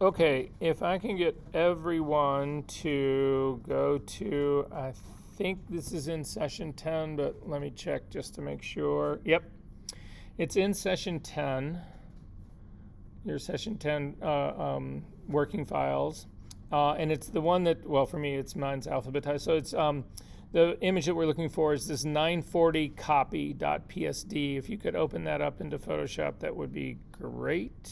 Okay, if I can get everyone to go to, I think this is in session 10, but let me check just to make sure. Yep, it's in session 10, your session 10 working files. And it's the one that, well, for me, mine's alphabetized. So it's the image that we're looking for is this 940 copy.psd. If you could open that up into Photoshop, that would be great.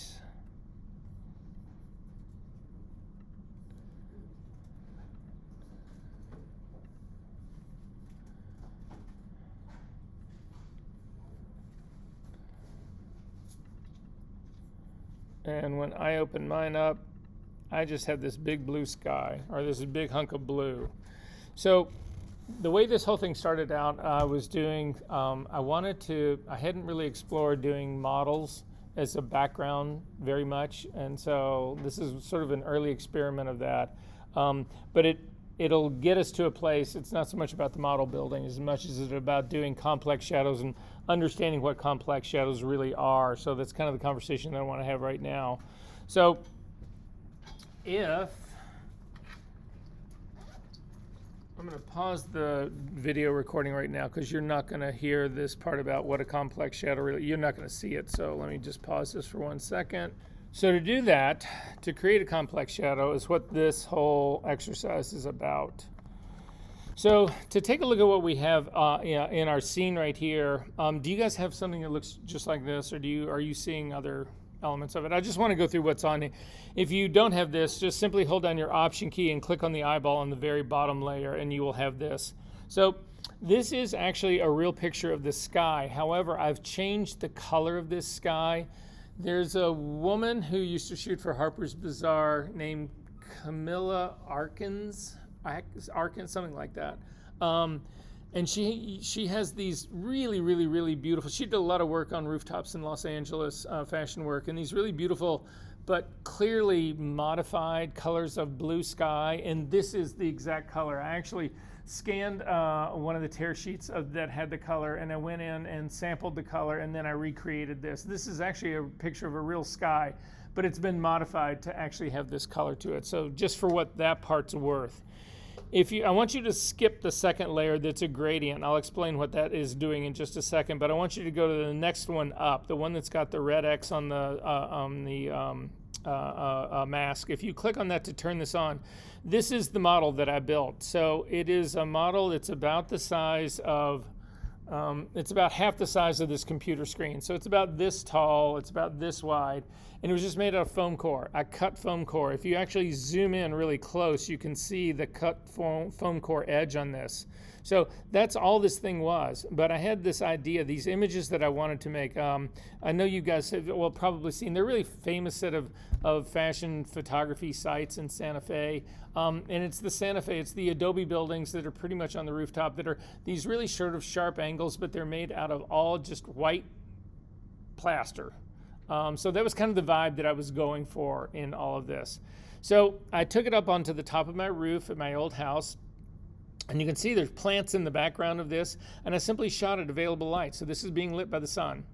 And when I open mine up, I just have this big blue sky, or this big hunk of blue. So the way this whole thing started out, I was doing, I hadn't really explored doing models as a background very much. And so this is sort of an early experiment of that. But it'll get us to a place, it's not so much about the model building as much as it's about doing complex shadows and understanding what complex shadows really are. So that's kind of the conversation that I want to have right now. So if I'm going to pause the video recording right now because you're not going to hear this part about what a complex shadow really, you're not going to see it. So let me just pause this for 1 second. So to do that, to create a complex shadow is what this whole exercise is about. So to take a look at what we have in our scene right here, do you guys have something that looks just like this, or are you seeing other elements of it? I just want to go through what's on it. If you don't have this, just simply hold down your Option key and click on the eyeball on the very bottom layer, and you will have this. So this is actually a real picture of the sky. However, I've changed the color of this sky. There's a woman who used to shoot for Harper's Bazaar named Camilla Arkins, something like that. And she has these really beautiful, she did a lot of work on rooftops in Los Angeles, fashion work, and these really beautiful but clearly modified colors of blue sky. And this is the exact color. I actually scanned one of the tear sheets that had the color, and I went in and sampled the color, and then I recreated this. This is actually a picture of a real sky, but it's been modified to actually have this color to it. So just for what that part's worth. I want you to skip the second layer that's a gradient. I'll explain what that is doing in just a second, but I want you to go to the next one up, the one that's got the red X on the mask. If you click on that to turn this on, this is the model that I built. So it is a model that's about the size of, it's about half the size of this computer screen. So it's about this tall, it's about this wide, and it was just made out of foam core. I cut foam core. If you actually zoom in really close, you can see the cut foam core edge on this. So that's all this thing was. But I had this idea, these images that I wanted to make. I know you guys have probably seen, they're a really famous set of fashion photography sites in Santa Fe. And it's the Santa Fe, it's the Adobe buildings that are pretty much on the rooftop that are these really sort of sharp angles, but they're made out of all just white plaster. So that was kind of the vibe that I was going for in all of this. So I took it up onto the top of my roof at my old house, and you can see there's plants in the background of this, and I simply shot at available light. So this is being lit by the sun.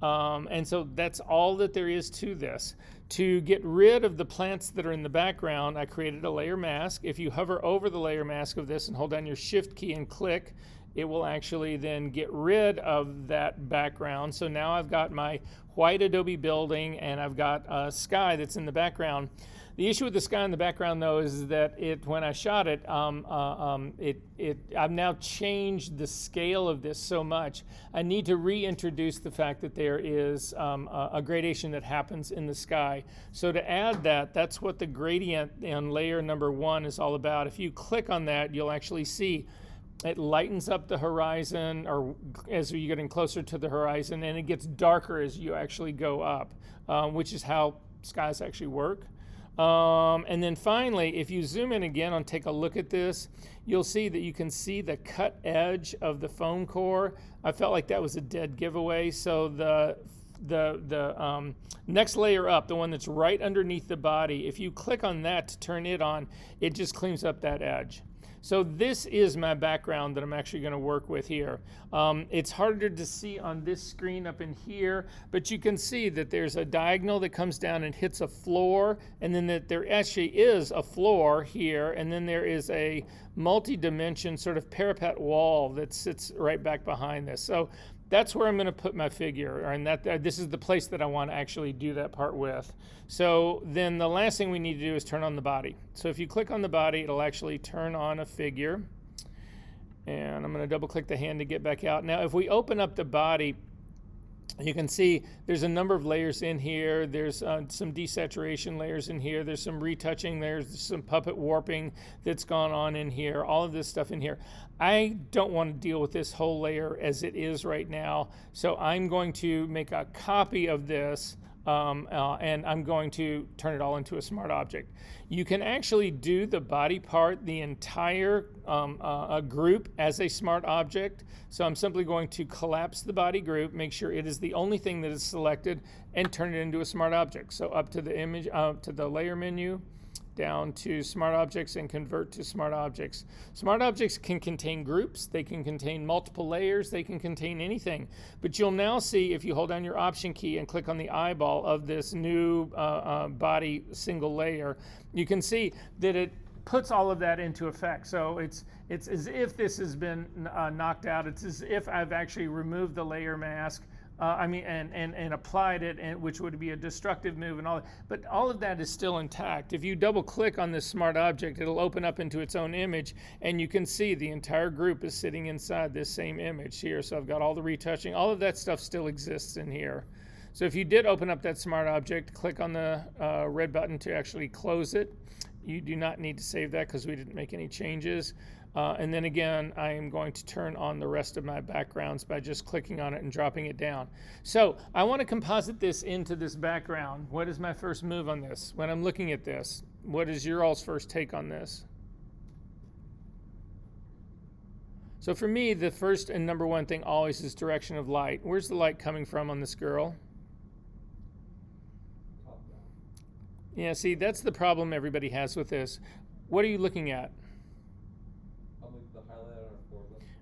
And so that's all that there is to this. To get rid of the plants that are in the background, I created a layer mask. If you hover over the layer mask of this and hold down your Shift key and click, it will actually then get rid of that background. So now I've got my white Adobe building, and I've got a sky that's in the background. The issue with the sky in the background, though, is that when I shot it, I've now changed the scale of this so much. I need to reintroduce the fact that there is a gradation that happens in the sky. So to add that, that's what the gradient in layer number 1 is all about. If you click on that, you'll actually see it lightens up the horizon, or as you're getting closer to the horizon, and it gets darker as you actually go up, which is how skies actually work. And then finally, if you zoom in again and take a look at this, you'll see that you can see the cut edge of the foam core. I felt like that was a dead giveaway. So the next layer up, the one that's right underneath the body, if you click on that to turn it on, it just cleans up that edge. So this is my background that I'm actually going to work with here. It's harder to see on this screen up in here, but you can see that there's a diagonal that comes down and hits a floor, and then that there actually is a floor here, and then there is a multi-dimension sort of parapet wall that sits right back behind this. So that's where I'm going to put my figure, and this is the place that I want to actually do that part with. So then the last thing we need to do is turn on the body. So if you click on the body, it'll actually turn on a figure. And I'm going to double click the hand to get back out. Now if we open up the body, you can see there's a number of layers in here. There's some desaturation layers in here. There's some retouching. There's some puppet warping that's gone on in here. All of this stuff in here. I don't want to deal with this whole layer as it is right now. So I'm going to make a copy of this and I'm going to turn it all into a smart object. You can actually do the body part, the entire group as a smart object. So I'm simply going to collapse the body group, make sure it is the only thing that is selected, and turn it into a smart object. So up to the image, to the layer menu, down to smart objects, and convert to smart objects. Smart objects can contain groups, they can contain multiple layers, they can contain anything. But you'll now see, if you hold down your option key and click on the eyeball of this new body single layer, you can see that it puts all of that into effect. So it's as if this has been knocked out. It's as if I've actually removed the layer mask, and applied it, which would be a destructive move and all that. But all of that is still intact. If you double click on this smart object, it'll open up into its own image, and you can see the entire group is sitting inside this same image here. So I've got all the retouching, all of that stuff still exists in here. So if you did open up that smart object, click on the red button to actually close it. You do not need to save that because we didn't make any changes. And then again, I am going to turn on the rest of my backgrounds by just clicking on it and dropping it down. So I want to composite this into this background. What is my first move on this? When I'm looking at this, what is your all's first take on this? So for me, the first and number one thing always is direction of light. Where's the light coming from on this girl? Yeah, see, that's the problem everybody has with this. What are you looking at?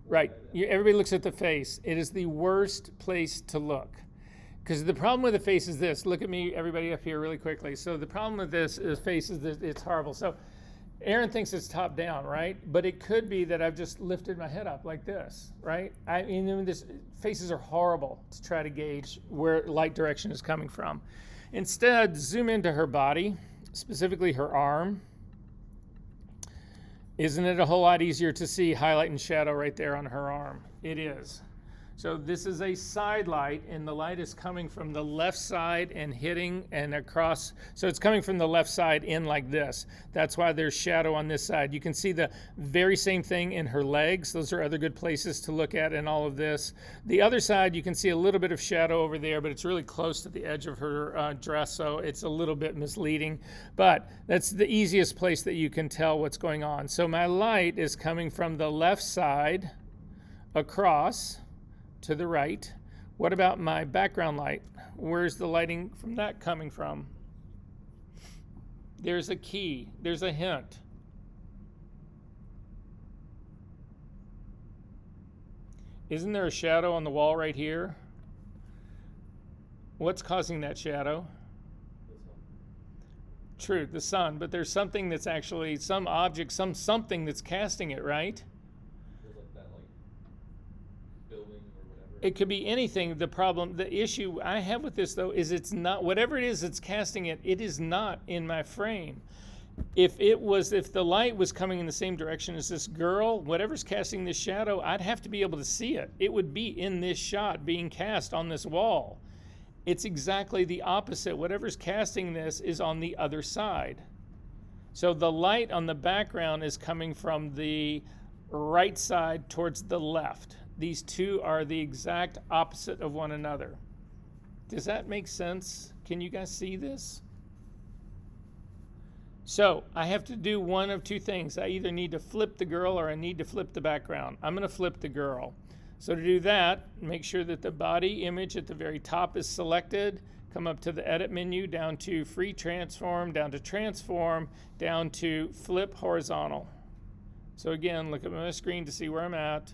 Right. Everybody looks at the face. It is the worst place to look. Because the problem with the face is this. Look at me, everybody up here really quickly. So the problem with this face is that it's horrible. So Aaron thinks it's top down, right? But it could be that I've just lifted my head up like this, right? I mean, faces are horrible to try to gauge where light direction is coming from. Instead, zoom into her body, specifically her arm. Isn't it a whole lot easier to see highlight and shadow right there on her arm? It is. So this is a side light, and the light is coming from the left side and hitting and across. So it's coming from the left side in like this. That's why there's shadow on this side. You can see the very same thing in her legs. Those are other good places to look at in all of this. The other side, you can see a little bit of shadow over there, but it's really close to the edge of her dress, so it's a little bit misleading. But that's the easiest place that you can tell what's going on. So my light is coming from the left side across to the right. What about my background light? Where's the lighting from that coming from? There's a key. There's a hint. Isn't there a shadow on the wall right here? What's causing that shadow? True, the sun, but there's something that's actually, some object, something that's casting it, right? It could be anything. The issue I have with this though is it's not, whatever it is that's casting it, it is not in my frame. If the light was coming in the same direction as this girl, whatever's casting this shadow, I'd have to be able to see it. It would be in this shot being cast on this wall. It's exactly the opposite. Whatever's casting this is on the other side. So the light on the background is coming from the right side towards the left. These two are the exact opposite of one another. Does that make sense? Can you guys see this? So I have to do one of two things. I either need to flip the girl or I need to flip the background. I'm going to flip the girl. So to do that, make sure that the body image at the very top is selected. Come up to the edit menu, down to free transform, down to transform, down to flip horizontal. So again, look at my screen to see where I'm at.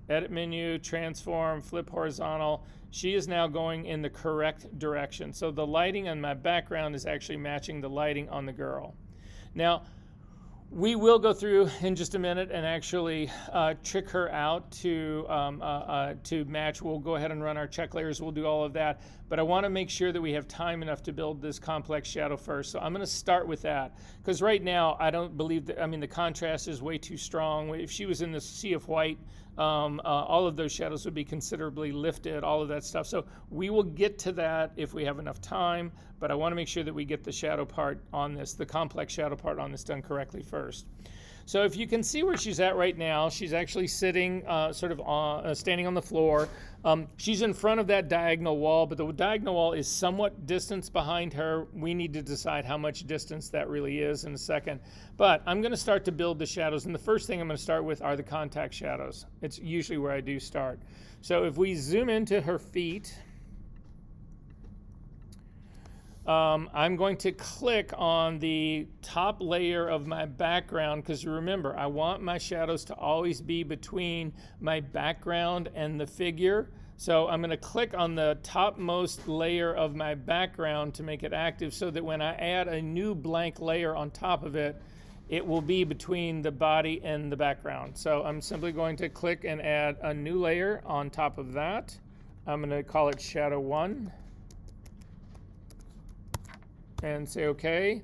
Edit menu, transform, flip horizontal. She is now going in the correct direction. So the lighting on my background is actually matching the lighting on the girl. Now, we will go through in just a minute and actually trick her out to match. We'll go ahead and run our check layers. We'll do all of that. But I want to make sure that we have time enough to build this complex shadow first. So I'm going to start with that. Because right now, I don't believe that, the contrast is way too strong. If she was in the sea of white, all of those shadows would be considerably lifted, all of that stuff. So we will get to that if we have enough time, but I want to make sure that we get the shadow part on this, the complex shadow part on this done correctly first. So if you can see where she's at right now, she's actually sitting standing on the floor. She's in front of that diagonal wall, but the diagonal wall is somewhat distance behind her. We need to decide how much distance that really is in a second. But I'm going to start to build the shadows, and the first thing I'm going to start with are the contact shadows. It's usually where I do start. So if we zoom into her feet, I'm going to click on the top layer of my background, because remember, I want my shadows to always be between my background and the figure. So I'm going to click on the topmost layer of my background to make it active, so that when I add a new blank layer on top of it, it will be between the body and the background. So I'm simply going to click and add a new layer on top of that. I'm going to call it Shadow 1. And say OK.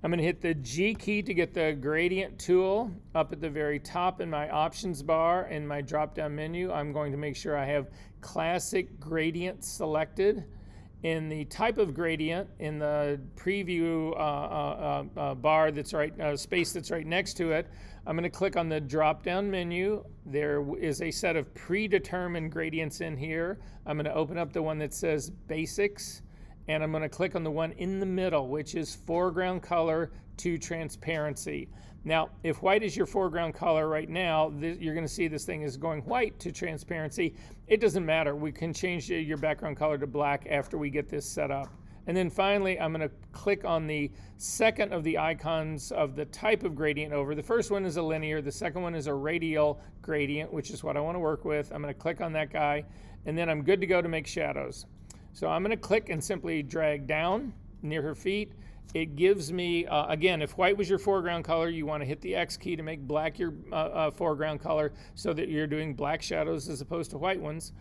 I'm going to hit the G key to get the gradient tool up at the very top in my options bar in my drop down menu. I'm going to make sure I have classic gradient selected. In the type of gradient in the preview bar that's space that's right next to it, I'm going to click on the drop down menu. There is a set of predetermined gradients in here. I'm going to open up the one that says basics. And I'm going to click on the one in the middle, which is foreground color to transparency. Now, if white is your foreground color right now, you're going to see this thing is going white to transparency. It doesn't matter. We can change your background color to black after we get this set up. And then finally, I'm going to click on the second of the icons of the type of gradient over. The first one is a linear. The second one is a radial gradient, which is what I want to work with. I'm going to click on that guy, and then I'm good to go to make shadows. So I'm going to click and simply drag down near her feet. It gives me, again, if white was your foreground color, you want to hit the X key to make black your foreground color, so that you're doing black shadows as opposed to white ones.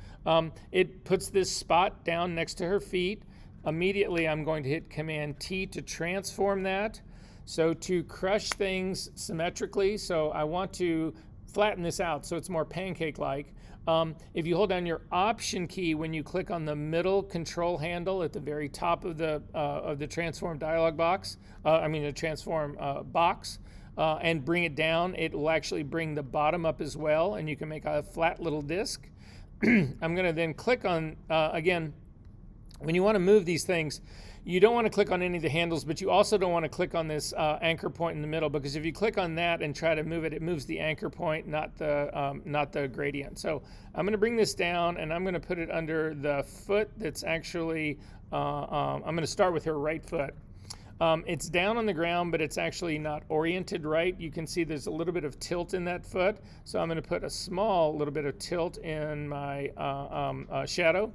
It puts this spot down next to her feet. Immediately, I'm going to hit Command T to transform that. So to crush things symmetrically, so I want to flatten this out so it's more pancake-like. If you hold down your Option key when you click on the middle control handle at the very top of the transform dialog box, the transform box, and bring it down, it will actually bring the bottom up as well, and you can make a flat little disc. I'm going to then click on, again, when you want to move these things, you don't want to click on any of the handles, but you also don't want to click on this anchor point in the middle, because if you click on that and try to move it, it moves the anchor point, not the gradient. So I'm going to bring this down, and I'm going to put it under the foot that's actually, I'm going to start with her right foot. It's down on the ground, but it's actually not oriented right. You can see there's a little bit of tilt in that foot. So I'm going to put a small little bit of tilt in my shadow.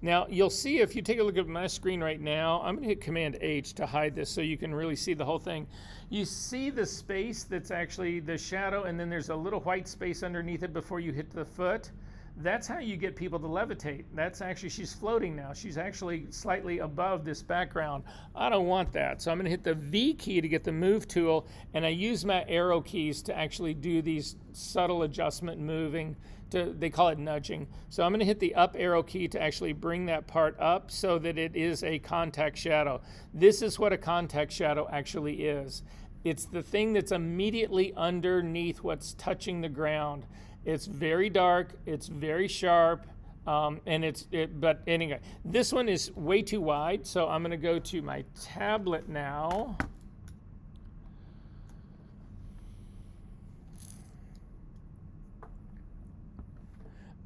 Now, you'll see if you take a look at my screen right now, I'm going to hit Command H to hide this so you can really see the whole thing. You see the space that's actually the shadow, and then there's a little white space underneath it before you hit the foot. That's how you get people to levitate. That's actually, she's floating now. She's actually slightly above this background. I don't want that. So I'm going to hit the V key to get the move tool, and I use my arrow keys to actually do these subtle adjustment moving. They call it nudging. So I'm going to hit the up arrow key to actually bring that part up so that it is a contact shadow. This is what a contact shadow actually is. It's the thing that's immediately underneath what's touching the ground. It's very dark, it's very sharp, but anyway, this one is way too wide, so I'm going to go to my tablet now.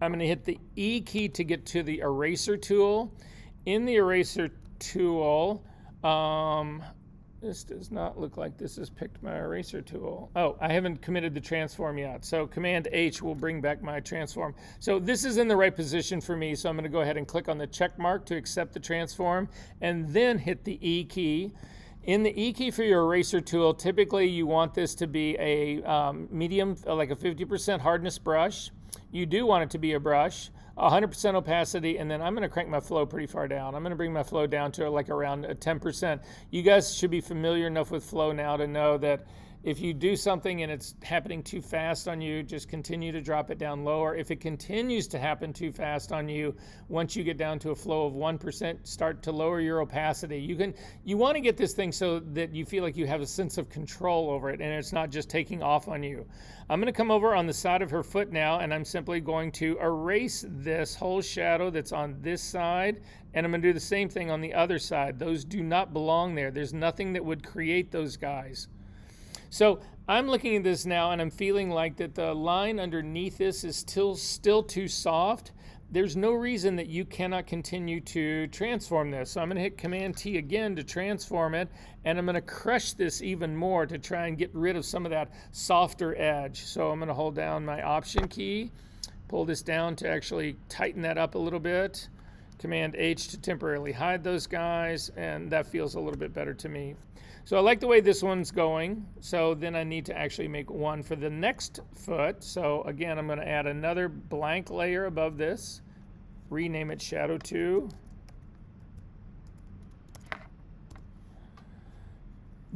I'm going to hit the E key to get to the eraser tool. In the eraser tool, This does not look like this has picked my eraser tool. Oh, I haven't committed the transform yet. So Command H will bring back my transform. So this is in the right position for me. So I'm going to go ahead and click on the check mark to accept the transform and then hit the E key. In the E key for your eraser tool, typically you want this to be a medium, like a 50% hardness brush. You do want it to be a brush. 100% opacity, and then I'm going to crank my flow pretty far down. I'm going to bring my flow down to like around 10%. You guys should be familiar enough with flow now to know that if you do something and it's happening too fast on you, just continue to drop it down lower. If it continues to happen too fast on you, once you get down to a flow of 1%, start to lower your opacity. You want to get this thing so that you feel like you have a sense of control over it and it's not just taking off on you. I'm going to come over on the side of her foot now, and I'm simply going to erase this whole shadow that's on this side, and I'm going to do the same thing on the other side. Those do not belong there. There's nothing that would create those guys. So I'm looking at this now and I'm feeling like that the line underneath this is still too soft. There's no reason that you cannot continue to transform this. So I'm going to hit Command T again to transform it, and I'm going to crush this even more to try and get rid of some of that softer edge. So I'm going to hold down my Option key, pull this down to actually tighten that up a little bit. Command H to temporarily hide those guys, and that feels a little bit better to me. So I like the way this one's going. So then I need to actually make one for the next foot. So again, I'm going to add another blank layer above this, rename it Shadow 2.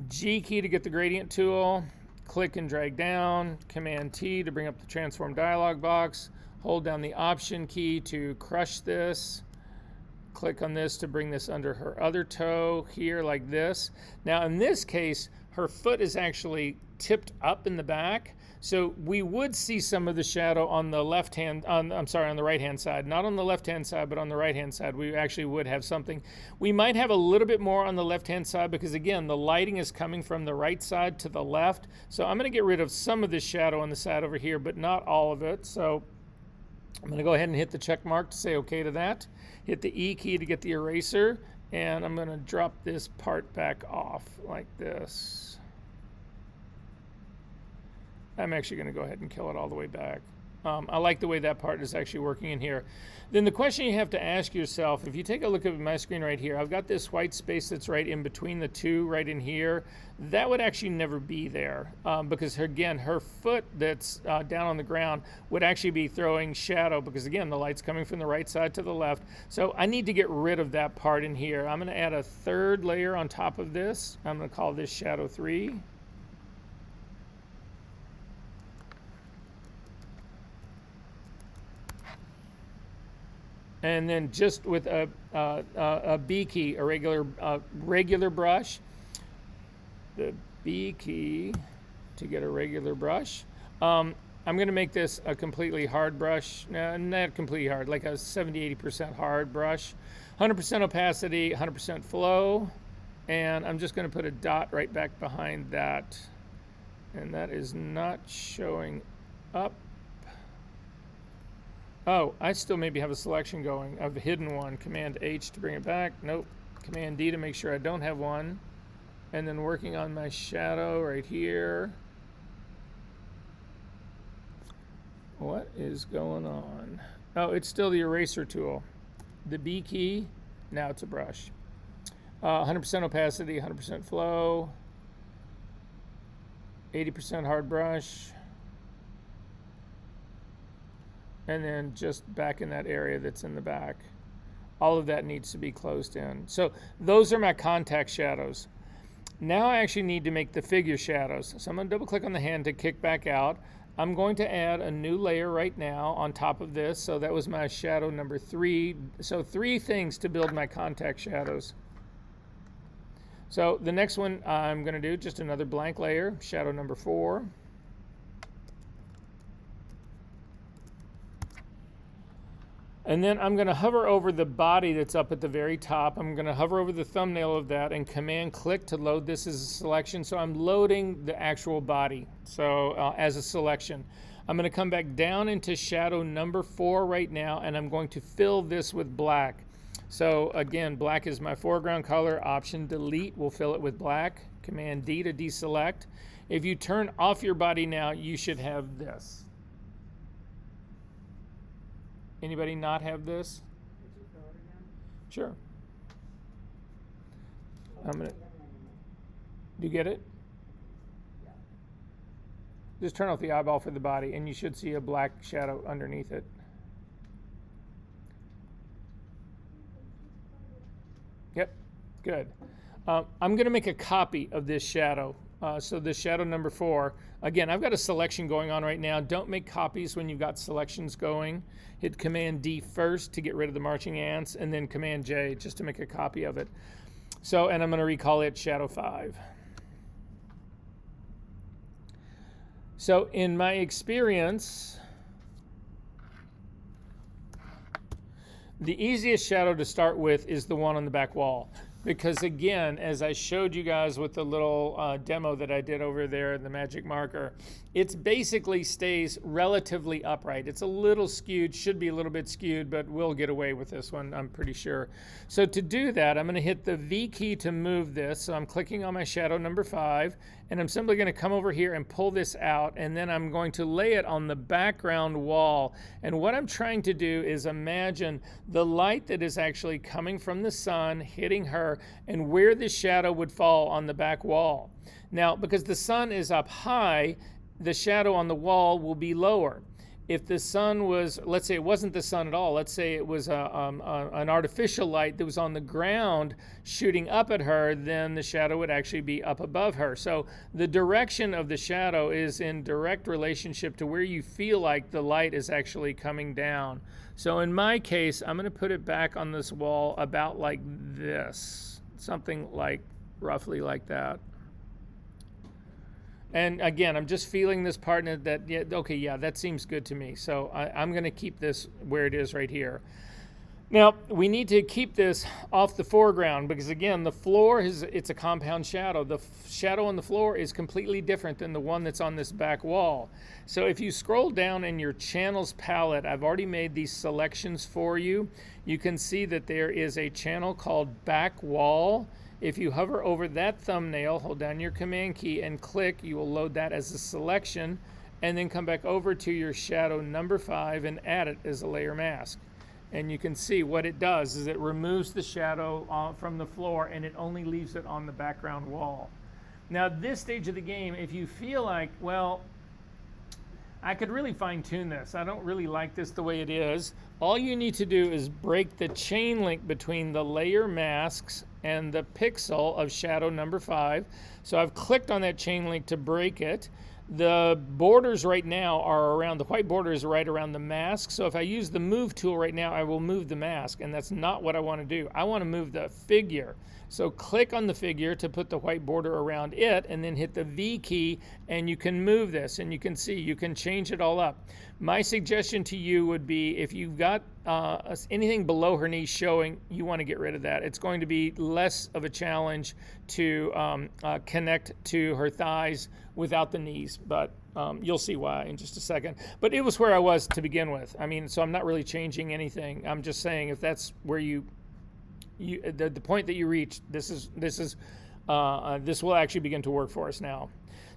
G key to get the gradient tool, click and drag down, Command T to bring up the transform dialog box, hold down the Option key to crush this. Click on this to bring this under her other toe here like this. Now in this case, her foot is actually tipped up in the back. So we would see some of the shadow on the left hand, on the right hand side. Not on the left hand side, but on the right hand side. We actually would have something. We might have a little bit more on the left hand side because again, the lighting is coming from the right side to the left. So I'm going to get rid of some of the shadow on the side over here, but not all of it. So I'm going to go ahead and hit the check mark to say okay to that. Hit the E key to get the eraser, and I'm going to drop this part back off like this. I'm actually going to go ahead and kill it all the way back. I like the way that part is actually working in here. Then the question you have to ask yourself, if you take a look at my screen right here, I've got this white space that's right in between the two right in here. That would actually never be there because again, her foot that's down on the ground would actually be throwing shadow because again, the light's coming from the right side to the left. So I need to get rid of that part in here. I'm going to add a third layer on top of this. I'm going to call this Shadow 3. And then just with a B key, a regular brush, the B key to get a regular brush. I'm going to make this a completely hard brush, not completely hard, like a 70-80% hard brush. 100% opacity, 100% flow, and I'm just going to put a dot right back behind that. And that is not showing up. Oh, I still maybe have a selection going of a hidden one. Command H to bring it back. Nope. Command D to make sure I don't have one. And then working on my shadow right here. What is going on? Oh, it's still the eraser tool. The B key, now it's a brush. 100% opacity, 100% flow. 80% hard brush. And then just back in that area that's in the back. All of that needs to be closed in. So those are my contact shadows. Now I actually need to make the figure shadows. So I'm going to double click on the hand to kick back out. I'm going to add a new layer right now on top of this. So that was my shadow number 3. So 3 things to build my contact shadows. So the next one I'm going to do just another blank layer, shadow number 4. And then I'm going to hover over the body that's up at the very top. I'm going to hover over the thumbnail of that and command click to load this as a selection. So I'm loading the actual body as a selection. I'm going to come back down into shadow number 4 right now, and I'm going to fill this with black. So again, black is my foreground color. Option delete will fill it with black. Command D to deselect. If you turn off your body now, you should have this. Anybody not have this? Could you fill it again? Sure. I'm gonna. Do you get it? Yeah. Just turn off the eyeball for the body, and you should see a black shadow underneath it. Yep, good. I'm going to make a copy of this shadow. So this shadow number 4, again, I've got a selection going on right now. Don't make copies when you've got selections going. Hit Command D first to get rid of the marching ants, and then Command J just to make a copy of it. So, and I'm going to recall it Shadow 5. So in my experience, the easiest shadow to start with is the one on the back wall. Because again, as I showed you guys with the little demo that I did over there, the magic marker, it basically stays relatively upright. It's a little skewed, should be a little bit skewed, but we'll get away with this one, I'm pretty sure. So to do that, I'm gonna hit the V key to move this. So I'm clicking on my shadow number 5, and I'm simply gonna come over here and pull this out, and then I'm going to lay it on the background wall. And what I'm trying to do is imagine the light that is actually coming from the sun, hitting her, and where the shadow would fall on the back wall. Now, because the sun is up high, the shadow on the wall will be lower. If the sun was, let's say it wasn't the sun at all, let's say it was an artificial light that was on the ground shooting up at her, then the shadow would actually be up above her. So the direction of the shadow is in direct relationship to where you feel like the light is actually coming down. So in my case, I'm gonna put it back on this wall about like this, something like roughly like that. And again, I'm just feeling this part that, yeah, okay, yeah, that seems good to me. So I'm going to keep this where it is right here. Now, we need to keep this off the foreground because, again, the floor, it's a compound shadow. The shadow on the floor is completely different than the one that's on this back wall. So if you scroll down in your channels palette, I've already made these selections for you. You can see that there is a channel called back wall. If you hover over that thumbnail, hold down your command key and click, you will load that as a selection, and then come back over to your shadow number 5 and add it as a layer mask. And you can see what it does is it removes the shadow from the floor and it only leaves it on the background wall. Now at this stage of the game, if you feel like, well, I could really fine tune this. I don't really like this the way it is. All you need to do is break the chain link between the layer masks and the pixel of shadow number 5. So I've clicked on that chain link to break it. The borders right now are around, the white border is right around the mask. So if I use the move tool right now, I will move the mask, and that's not what I want to do. I want to move the figure. So click on the figure to put the white border around it, and then hit the V key, and you can move this, and you can see, you can change it all up. My suggestion to you would be if you've got anything below her knee showing, you want to get rid of that. It's going to be less of a challenge to connect to her thighs without the knees, but you'll see why in just a second. But it was where I was to begin with. I mean, so I'm not really changing anything. I'm just saying if that's where the point that you reach, this will actually begin to work for us now.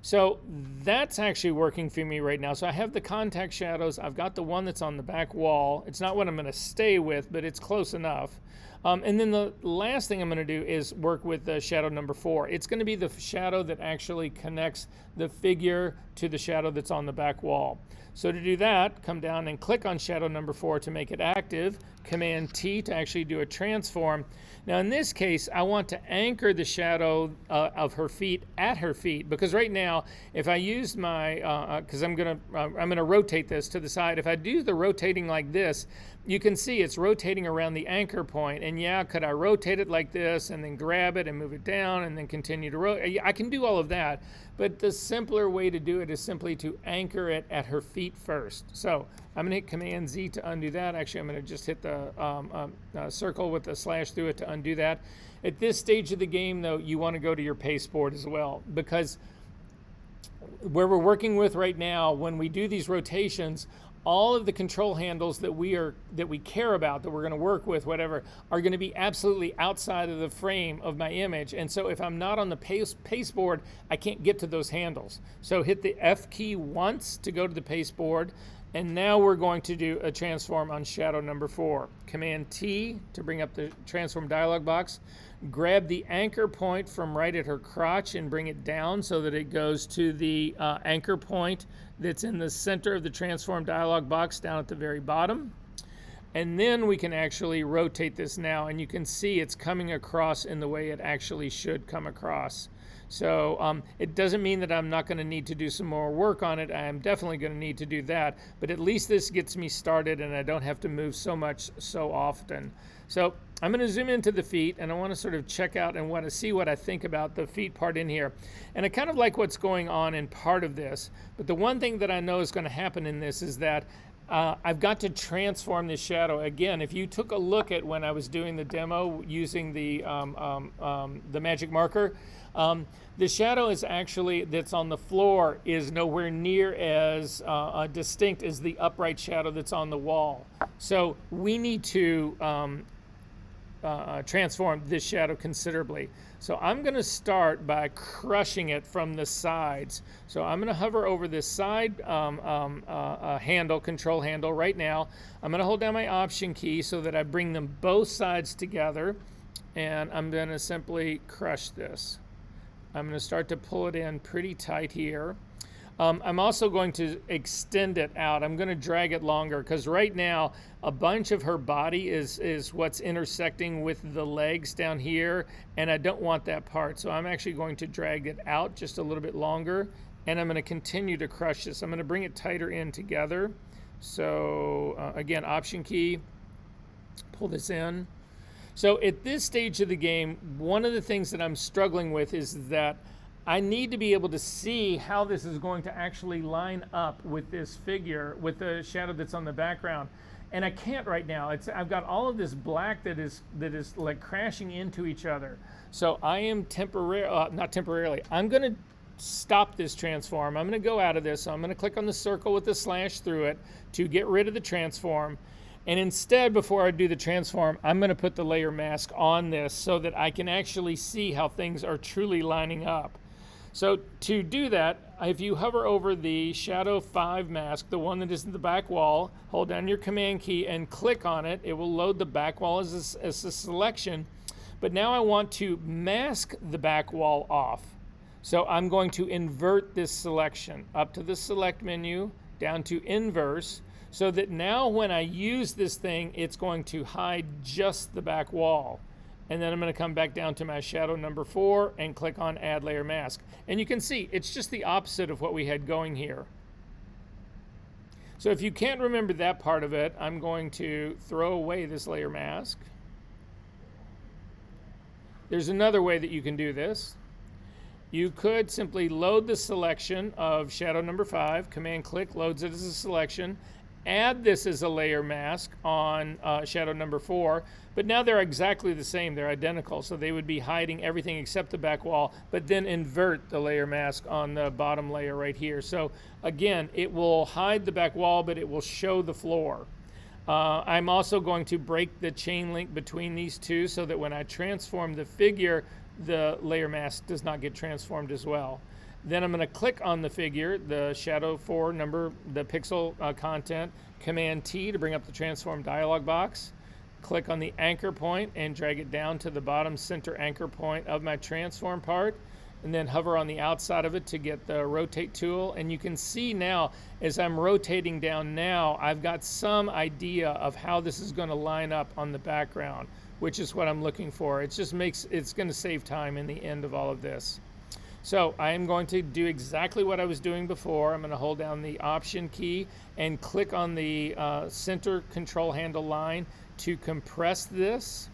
So that's actually working for me right now. So I have the contact shadows. I've got the one that's on the back wall. It's not what I'm going to stay with, but it's close enough. And then the last thing I'm going to do is work with the shadow number 4. It's going to be the shadow that actually connects the figure to the shadow that's on the back wall. So to do that, come down and click on shadow number 4 to make it active. Command T to actually do a transform. Now in this case, I want to anchor the shadow of her feet at her feet, because right now, if I use my, because I'm gonna rotate this to the side. If I do the rotating like this, you can see it's rotating around the anchor point. And yeah, could I rotate it like this and then grab it and move it down and then continue to rotate? I can do all of that, but the simpler way to do it is simply to anchor it at her feet first. So I'm gonna hit Command Z to undo that. Actually, I'm gonna just hit the circle with the slash through it to undo that. At this stage of the game, though, you wanna go to your pasteboard as well, because where we're working with right now, when we do these rotations, all of the control handles that we care about, that we're going to work with, whatever, are going to be absolutely outside of the frame of my image. And so if I'm not on the pasteboard, I can't get to those handles. So hit the F key once to go to the pasteboard. And now we're going to do a transform on shadow number 4. Command T to bring up the transform dialog box. Grab the anchor point from right at her crotch and bring it down so that it goes to the anchor point that's in the center of the transform dialog box down at the very bottom. And then we can actually rotate this now, and you can see it's coming across in the way it actually should come across. So it doesn't mean that I'm not going to need to do some more work on it. I am definitely going to need to do that, but at least this gets me started and I don't have to move so much so often. So I'm going to zoom into the feet, and I want to sort of check out and want to see what I think about the feet part in here. And I kind of like what's going on in part of this, but the one thing that I know is going to happen in this is that I've got to transform this shadow. Again, if you took a look at when I was doing the demo using the magic marker, the shadow is actually, that's on the floor, is nowhere near as distinct as the upright shadow that's on the wall. So we need to transform this shadow considerably. So I'm going to start by crushing it from the sides. So I'm going to hover over this side control handle right now. I'm going to hold down my Option key so that I bring them both sides together, and I'm going to simply crush this. I'm going to start to pull it in pretty tight here. I'm also going to extend it out. I'm going to drag it longer because right now a bunch of her body is what's intersecting with the legs down here, and I don't want that part. So I'm actually going to drag it out just a little bit longer, and I'm going to continue to crush this. I'm going to bring it tighter in together. So again, Option key, pull this in. So at this stage of the game, one of the things that I'm struggling with is that I need to be able to see how this is going to actually line up with this figure, with the shadow that's on the background. And I can't right now. I've got all of this black that is like crashing into each other. So I am not temporarily, I'm going to stop this transform. I'm going to go out of this. So I'm going to click on the circle with the slash through it to get rid of the transform. And instead, before I do the transform, I'm going to put the layer mask on this so that I can actually see how things are truly lining up. So to do that, if you hover over the Shadow 5 mask, the one that is in the back wall, hold down your Command key and click on it. It will load the back wall as a selection. But now I want to mask the back wall off. So I'm going to invert this selection up to the Select menu, down to Inverse, so that now when I use this thing, it's going to hide just the back wall. And then I'm going to come back down to my shadow number 4 and click on Add Layer Mask. And you can see it's just the opposite of what we had going here. So if you can't remember that part of it, I'm going to throw away this layer mask. There's another way that you can do this. You could simply load the selection of shadow number 5, Command click, loads it as a selection, add this as a layer mask on shadow number 4, but now they're exactly the same, they're identical, so they would be hiding everything except the back wall, but then invert the layer mask on the bottom layer right here. So again, it will hide the back wall, but it will show the floor. I'm also going to break the chain link between these two so that when I transform the figure, the layer mask does not get transformed as well. Then I'm going to click on the figure, the shadow 4 number, the pixel content, Command T to bring up the transform dialog box. Click on the anchor point and drag it down to the bottom center anchor point of my transform part, and then hover on the outside of it to get the rotate tool. And you can see now, as I'm rotating down now, I've got some idea of how this is going to line up on the background, which is what I'm looking for. It just makes, it's going to save time in the end of all of this. So I am going to do exactly what I was doing before. I'm going to hold down the Option key and click on the center control handle line to compress this.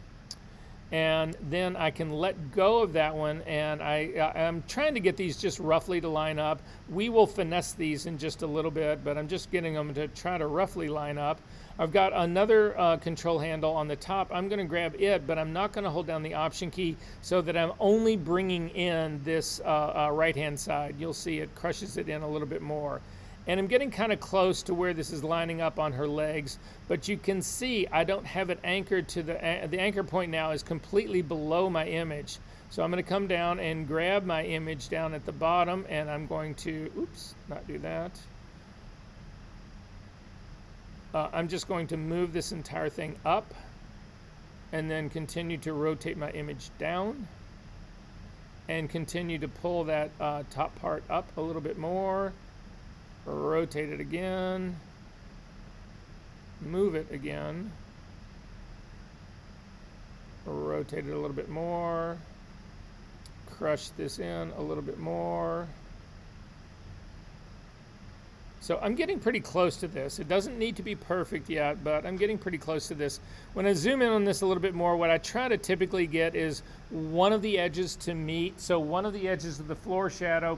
And then I can let go of that one, and I'm trying to get these just roughly to line up. We will finesse these in just a little bit, but I'm just getting them to try to roughly line up. I've got another control handle on the top. I'm going to grab it, but I'm not going to hold down the Option key so that I'm only bringing in this right-hand side. You'll see it crushes it in a little bit more. And I'm getting kind of close to where this is lining up on her legs, but you can see I don't have it anchored to the anchor point now is completely below my image. So I'm going to come down and grab my image down at the bottom, and I'm going to, oops, not do that. I'm just going to move this entire thing up and then continue to rotate my image down and continue to pull that top part up a little bit more. Rotate it again, move it again, rotate it a little bit more, crush this in a little bit more. So I'm getting pretty close to this. It doesn't need to be perfect yet, but I'm getting pretty close to this. When I zoom in on this a little bit more, what I try to typically get is one of the edges to meet. So one of the edges of the floor shadow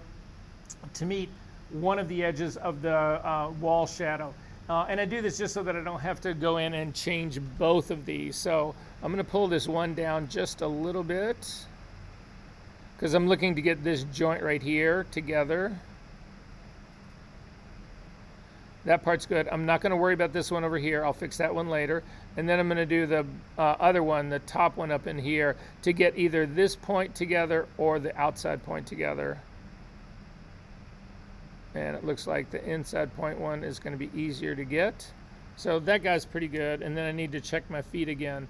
to meet one of the edges of the wall shadow. And I do this just so that I don't have to go in and change both of these. So I'm going to pull this one down just a little bit because I'm looking to get this joint right here together. That part's good. I'm not going to worry about this one over here. I'll fix that one later. And then I'm going to do the other one, the top one up in here, to get either this point together or the outside point together. And it looks like the inside point one is going to be easier to get. So that guy's pretty good. And then I need to check my feet again.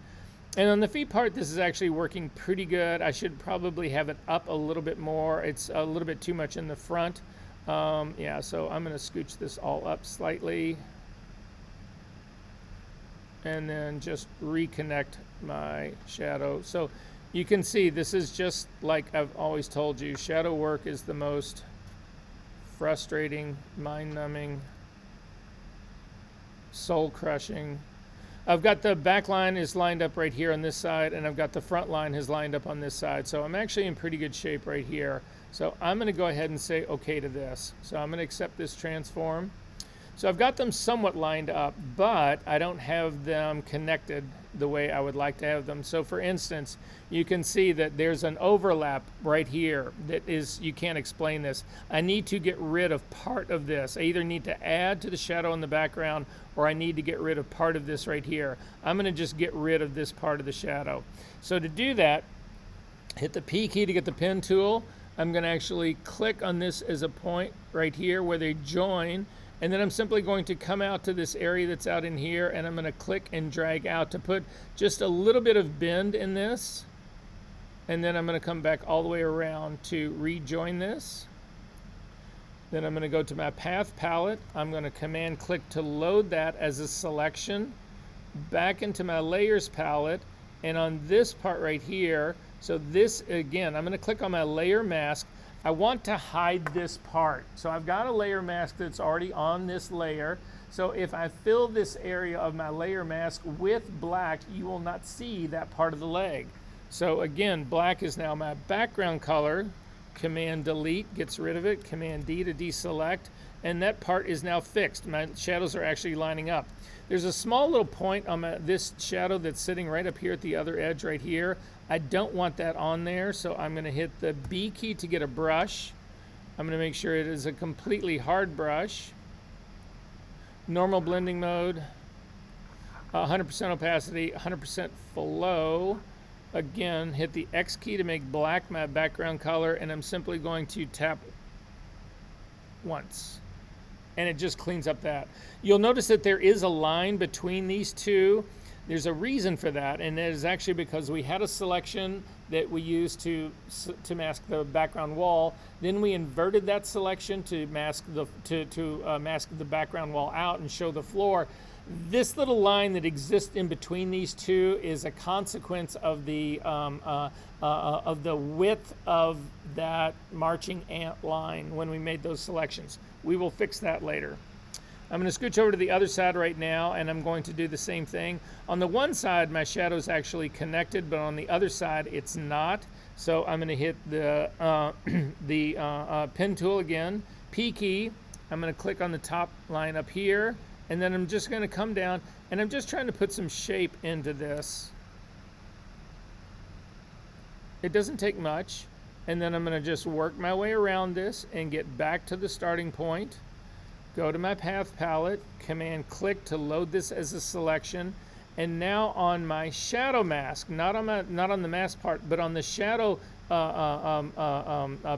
And on the feet part, this is actually working pretty good. I should probably have it up a little bit more. It's a little bit too much in the front. Yeah, so I'm going to scooch this all up slightly. And then just reconnect my shadow. So you can see this is just like I've always told you. Shadow work is the most frustrating, mind-numbing, soul-crushing. I've got the back line is lined up right here on this side, and I've got the front line is lined up on this side. So I'm actually in pretty good shape right here. So I'm going to go ahead and say okay to this. So I'm going to accept this transform. So I've got them somewhat lined up, but I don't have them connected the way I would like to have them. So for instance, you can see that there's an overlap right here that is, you can't explain this. I need to get rid of part of this. I either need to add to the shadow in the background or I need to get rid of part of this right here. I'm going to just get rid of this part of the shadow. So to do that, hit the P key to get the pen tool. I'm going to actually click on this as a point right here where they join. And then I'm simply going to come out to this area that's out in here, and I'm going to click and drag out to put just a little bit of bend in this. And then I'm going to come back all the way around to rejoin this. Then I'm going to go to my path palette. I'm going to command click to load that as a selection back into my layers palette. And on this part right here, so this again, I'm going to click on my layer mask. I want to hide this part. So I've got a layer mask that's already on this layer. So if I fill this area of my layer mask with black, you will not see that part of the leg. So again, black is now my background color. Command delete gets rid of it. Command D to deselect. And that part is now fixed. My shadows are actually lining up. There's a small little point on this shadow that's sitting right up here at the other edge right here. I don't want that on there, so I'm going to hit the B key to get a brush. I'm going to make sure it is a completely hard brush. Normal blending mode, 100% opacity, 100% flow. Again, hit the X key to make black my background color, and I'm simply going to tap once. And it just cleans up that. You'll notice that there is a line between these two. There's a reason for that, and it is actually because we had a selection that we used to mask the background wall. Then we inverted that selection to mask mask the background wall out and show the floor. This little line that exists in between these two is a consequence of the width of that marching ant line when we made those selections. We will fix that later. I'm going to scooch over to the other side right now, and I'm going to do the same thing. On the one side, my shadow is actually connected, but on the other side, it's not. So I'm going to hit the pen tool again, P key. I'm going to click on the top line up here, and then I'm just going to come down, and I'm just trying to put some shape into this. It doesn't take much, and then I'm going to just work my way around this and get back to the starting point. go to my path palette, Command click to load this as a selection, and now on my shadow mask, not on the mask part, but on the shadow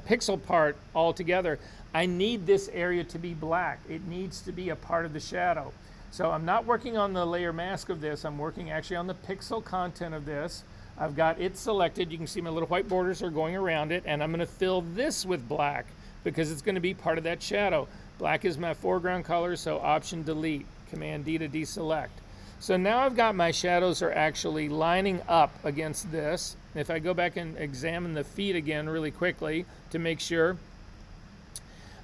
pixel part altogether, I need this area to be black. It needs to be a part of the shadow. So I'm not working on the layer mask of this. I'm working actually on the pixel content of this. I've got it selected. You can see my little white borders are going around it, and I'm going to fill this with black because it's going to be part of that shadow. Black is my foreground color, so Option Delete, Command D to deselect. So now I've got my shadows are actually lining up against this. If I go back and examine the feet again really quickly to make sure,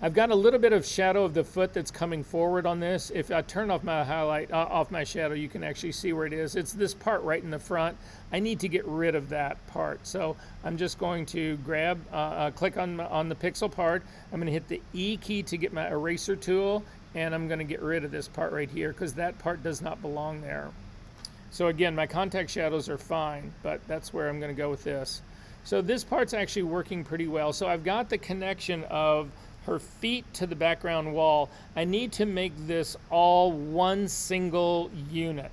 I've got a little bit of shadow of the foot that's coming forward on this. If I turn off my highlight, off my shadow, you can actually see where it is. It's this part right in the front. I need to get rid of that part. So I'm just going to grab, click on the pixel part. I'm going to hit the E key to get my eraser tool, and I'm going to get rid of this part right here because that part does not belong there. So again, my contact shadows are fine, but that's where I'm going to go with this. So this part's actually working pretty well. So I've got the connection of her feet to the background wall. I need to make this all one single unit.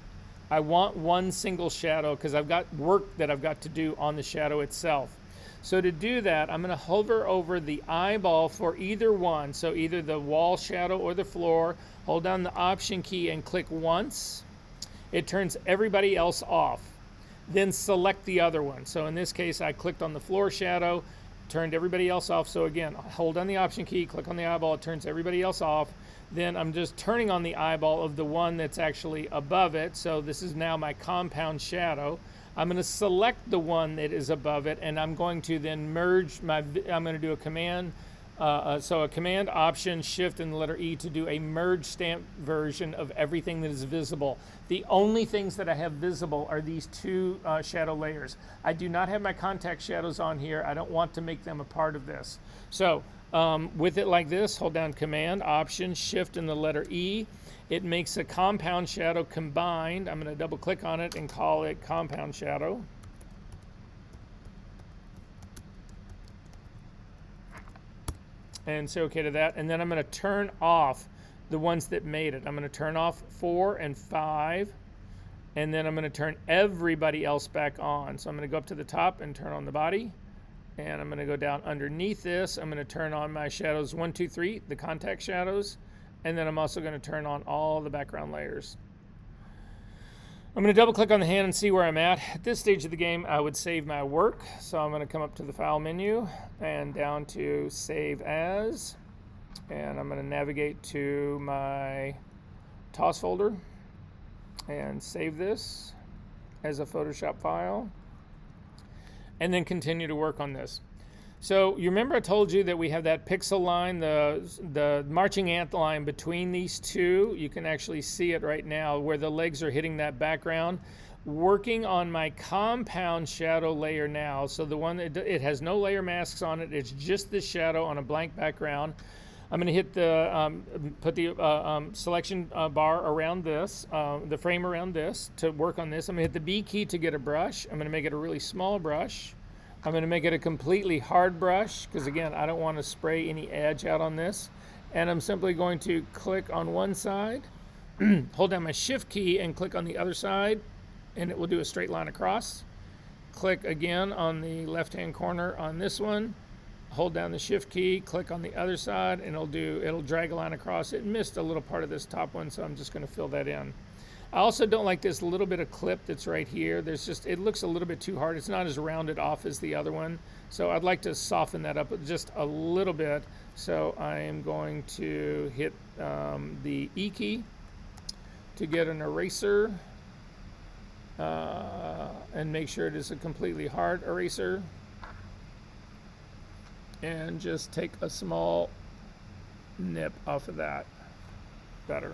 I want one single shadow because I've got work that I've got to do on the shadow itself. So to do that, I'm going to hover over the eyeball for either one. So either the wall shadow or the floor. Hold down the Option key and click once. It turns everybody else off. Then select the other one. So in this case, I clicked on the floor shadow, turned everybody else off. So again, hold down the Option key, click on the eyeball, it turns everybody else off. Then I'm just turning on the eyeball of the one that's actually above it. So this is now my compound shadow. I'm going to select the one that is above it, and I'm going to then merge my, I'm going to do a command, so a command, Option, Shift, and the letter E to do a merge stamp version of everything that is visible. The only things that I have visible are these two shadow layers. I do not have my contact shadows on here. I don't want to make them a part of this. So with it like this, hold down Command, Option, Shift, and the letter E. It makes a compound shadow combined. I'm going to double click on it and call it compound shadow. And say OK to that. And then I'm going to turn off the ones that made it. I'm going to turn off 4 and 5. And then I'm going to turn everybody else back on. So I'm going to go up to the top and turn on the body. And I'm going to go down underneath this. I'm going to turn on my shadows 1, 2, 3, the contact shadows. And then I'm also going to turn on all the background layers. I'm going to double click on the hand and see where I'm at. At this stage of the game, I would save my work. So I'm going to come up to the File menu and down to Save As. And I'm going to navigate to my TOS folder and save this as a Photoshop file. And then continue to work on this. So you remember I told you that we have that pixel line, the marching ant line between these two. You can actually see it right now where the legs are hitting that background. Working on my compound shadow layer now. So the one that it has no layer masks on it. It's just the shadow on a blank background. I'm going to hit the put the selection bar around this, the frame around this to work on this. I'm going to hit the B key to get a brush. I'm going to make it a really small brush. I'm going to make it a completely hard brush because, again, I don't want to spray any edge out on this. And I'm simply going to click on one side, hold down my Shift key and click on the other side, and it will do a straight line across. Click again on the left-hand corner on this one, hold down the Shift key, click on the other side, and it'll drag a line across. It missed a little part of this top one, so I'm just going to fill that in. I also don't like this little bit of clip that's right here. It looks a little bit too hard. It's not as rounded off as the other one. So I'd like to soften that up just a little bit. So I am going to hit the E key to get an eraser and make sure it is a completely hard eraser. And just take a small nip off of that. Better.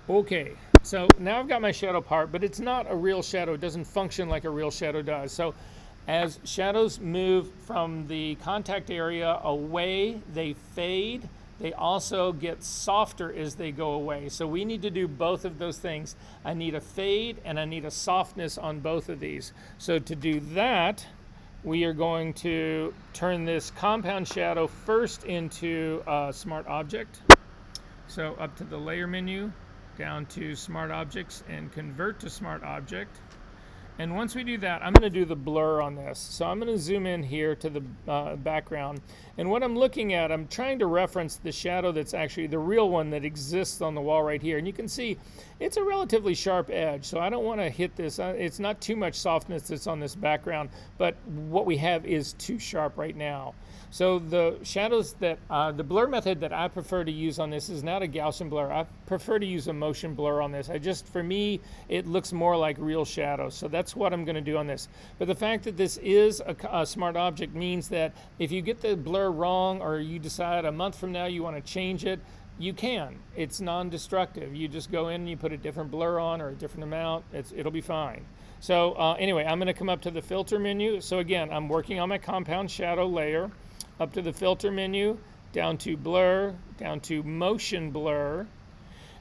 Okay, so now I've got my shadow part, but it's not a real shadow. It doesn't function like a real shadow does. So as shadows move from the contact area away, they fade. They also get softer as they go away. So we need to do both of those things. I need a fade and I need a softness on both of these. So to do that, we are going to turn this compound shadow first into a smart object. So up to the layer menu, down to smart objects and convert to smart object. And once we do that, I'm going to do the blur on this. So I'm going to zoom in here to the background. And what I'm looking at, I'm trying to reference the shadow that's actually the real one that exists on the wall right here. And you can see it's a relatively sharp edge. So I don't want to hit this. It's not too much softness that's on this background, but what we have is too sharp right now. So the shadows that, the blur method that I prefer to use on this is not a Gaussian blur. I prefer to use a motion blur on this. For me, it looks more like real shadows. So that's what I'm going to do on this. But the fact that this is a smart object means that if you get the blur wrong or you decide a month from now you want to change it, you can. It's non-destructive. You just go in and you put a different blur on or a different amount. It'll be fine. So anyway, I'm going to come up to the filter menu. So again, I'm working on my compound shadow layer. Up to the filter menu, down to blur, down to motion blur.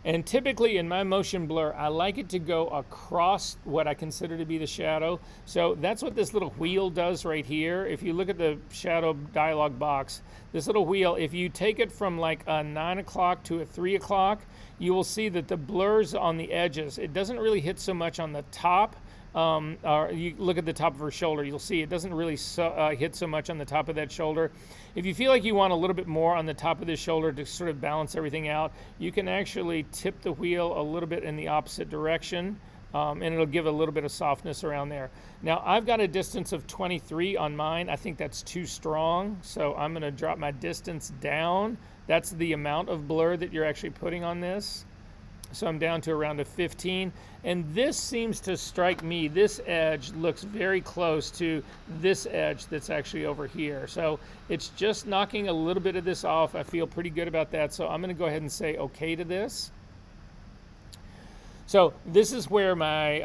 And typically in my motion blur, I like it to go across what I consider to be the shadow. So that's what this little wheel does right here. If you look at the shadow dialog box, this little wheel, if you take it from like a 9 o'clock to a 3 o'clock, you will see that the blurs on the edges, it doesn't really hit so much on the top. Or you look at the top of her shoulder, you'll see it doesn't really hit so much on the top of that shoulder. If you feel like you want a little bit more on the top of the shoulder to sort of balance everything out, you can actually tip the wheel a little bit in the opposite direction, and it'll give a little bit of softness around there. Now, I've got a distance of 23 on mine. I think that's too strong, so I'm going to drop my distance down. That's the amount of blur that you're actually putting on this. So I'm down to around a 15, and this seems to strike me, this edge looks very close to this edge that's actually over here. So it's just knocking a little bit of this off. I feel pretty good about that. So I'm going to go ahead and say okay to this. So this is where my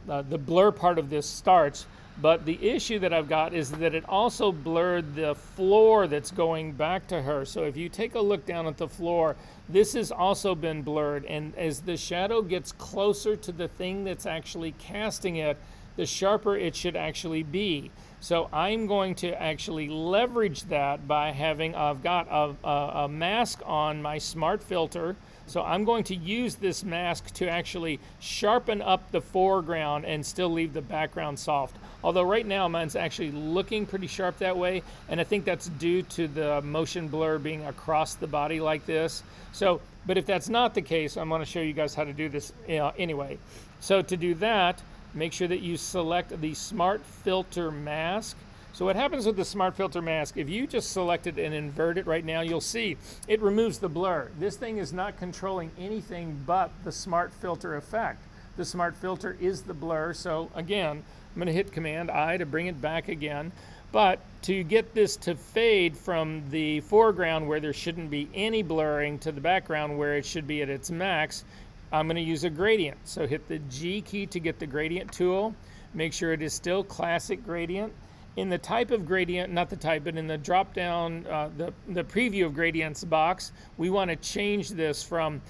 the blur part of this starts. But the issue that I've got is that it also blurred the floor that's going back to her. So if you take a look down at the floor, this has also been blurred. And as the shadow gets closer to the thing that's actually casting it, the sharper it should actually be. So I'm going to actually leverage that by having, I've got a mask on my smart filter. So I'm going to use this mask to actually sharpen up the foreground and still leave the background soft. Although right now mine's actually looking pretty sharp that way, and I think that's due to the motion blur being across the body like this. So, but if that's not the case, I'm going to show you guys how to do this anyway. So to do that, make sure that you select the Smart Filter Mask. So what happens with the Smart Filter Mask, if you just select it and invert it right now, you'll see it removes the blur. This thing is not controlling anything but the Smart Filter effect. The Smart Filter is the blur, so again, I'm going to hit Command-I to bring it back again. But to get this to fade from the foreground where there shouldn't be any blurring to the background where it should be at its max, I'm going to use a gradient. So hit the G key to get the gradient tool. Make sure it is still classic gradient. In the type of gradient, not the type, but in the drop down, the preview of gradients box, we want to change this from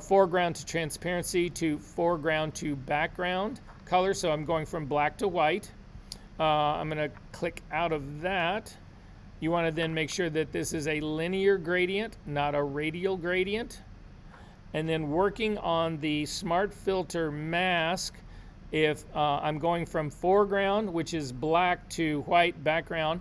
foreground to transparency to foreground to background color. So I'm going from black to white. I'm going to click out of that. You want to then make sure that this is a linear gradient, not a radial gradient. And then working on the Smart Filter Mask, if I'm going from foreground, which is black, to white background,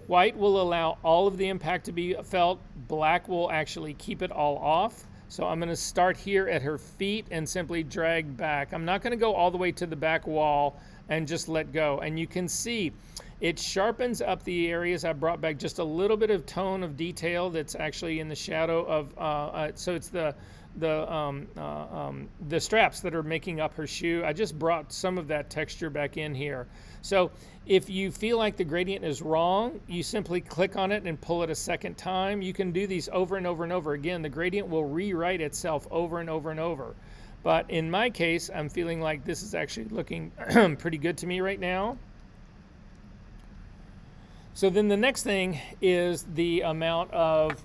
white will allow all of the impact to be felt. Black will actually keep it all off. So I'm going to start here at her feet and simply drag back. I'm not going to go all the way to the back wall and just let go. And you can see it sharpens up the areas. I brought back just a little bit of tone of detail that's actually in the shadow of, so it's the straps that are making up her shoe. I just brought some of that texture back in here. So if you feel like the gradient is wrong, you simply click on it and pull it a second time. You can do these over and over and over again. The gradient will rewrite itself over and over and over. But in my case, I'm feeling like this is actually looking pretty good to me right now. So then the next thing is the amount of,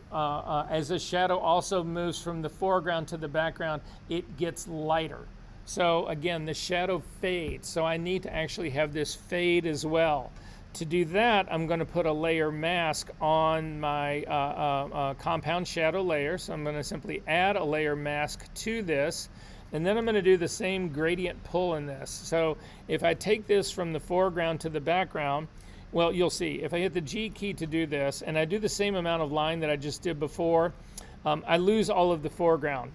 as the shadow also moves from the foreground to the background, it gets lighter. So again, the shadow fades. So I need to actually have this fade as well. to do that, I'm going to put a layer mask on my compound shadow layer. So I'm going to simply add a layer mask to this. And then I'm going to do the same gradient pull in this. So if I take this from the foreground to the background, well, you'll see. If I hit the G key to do this, and I do the same amount of line that I just did before, I lose all of the foreground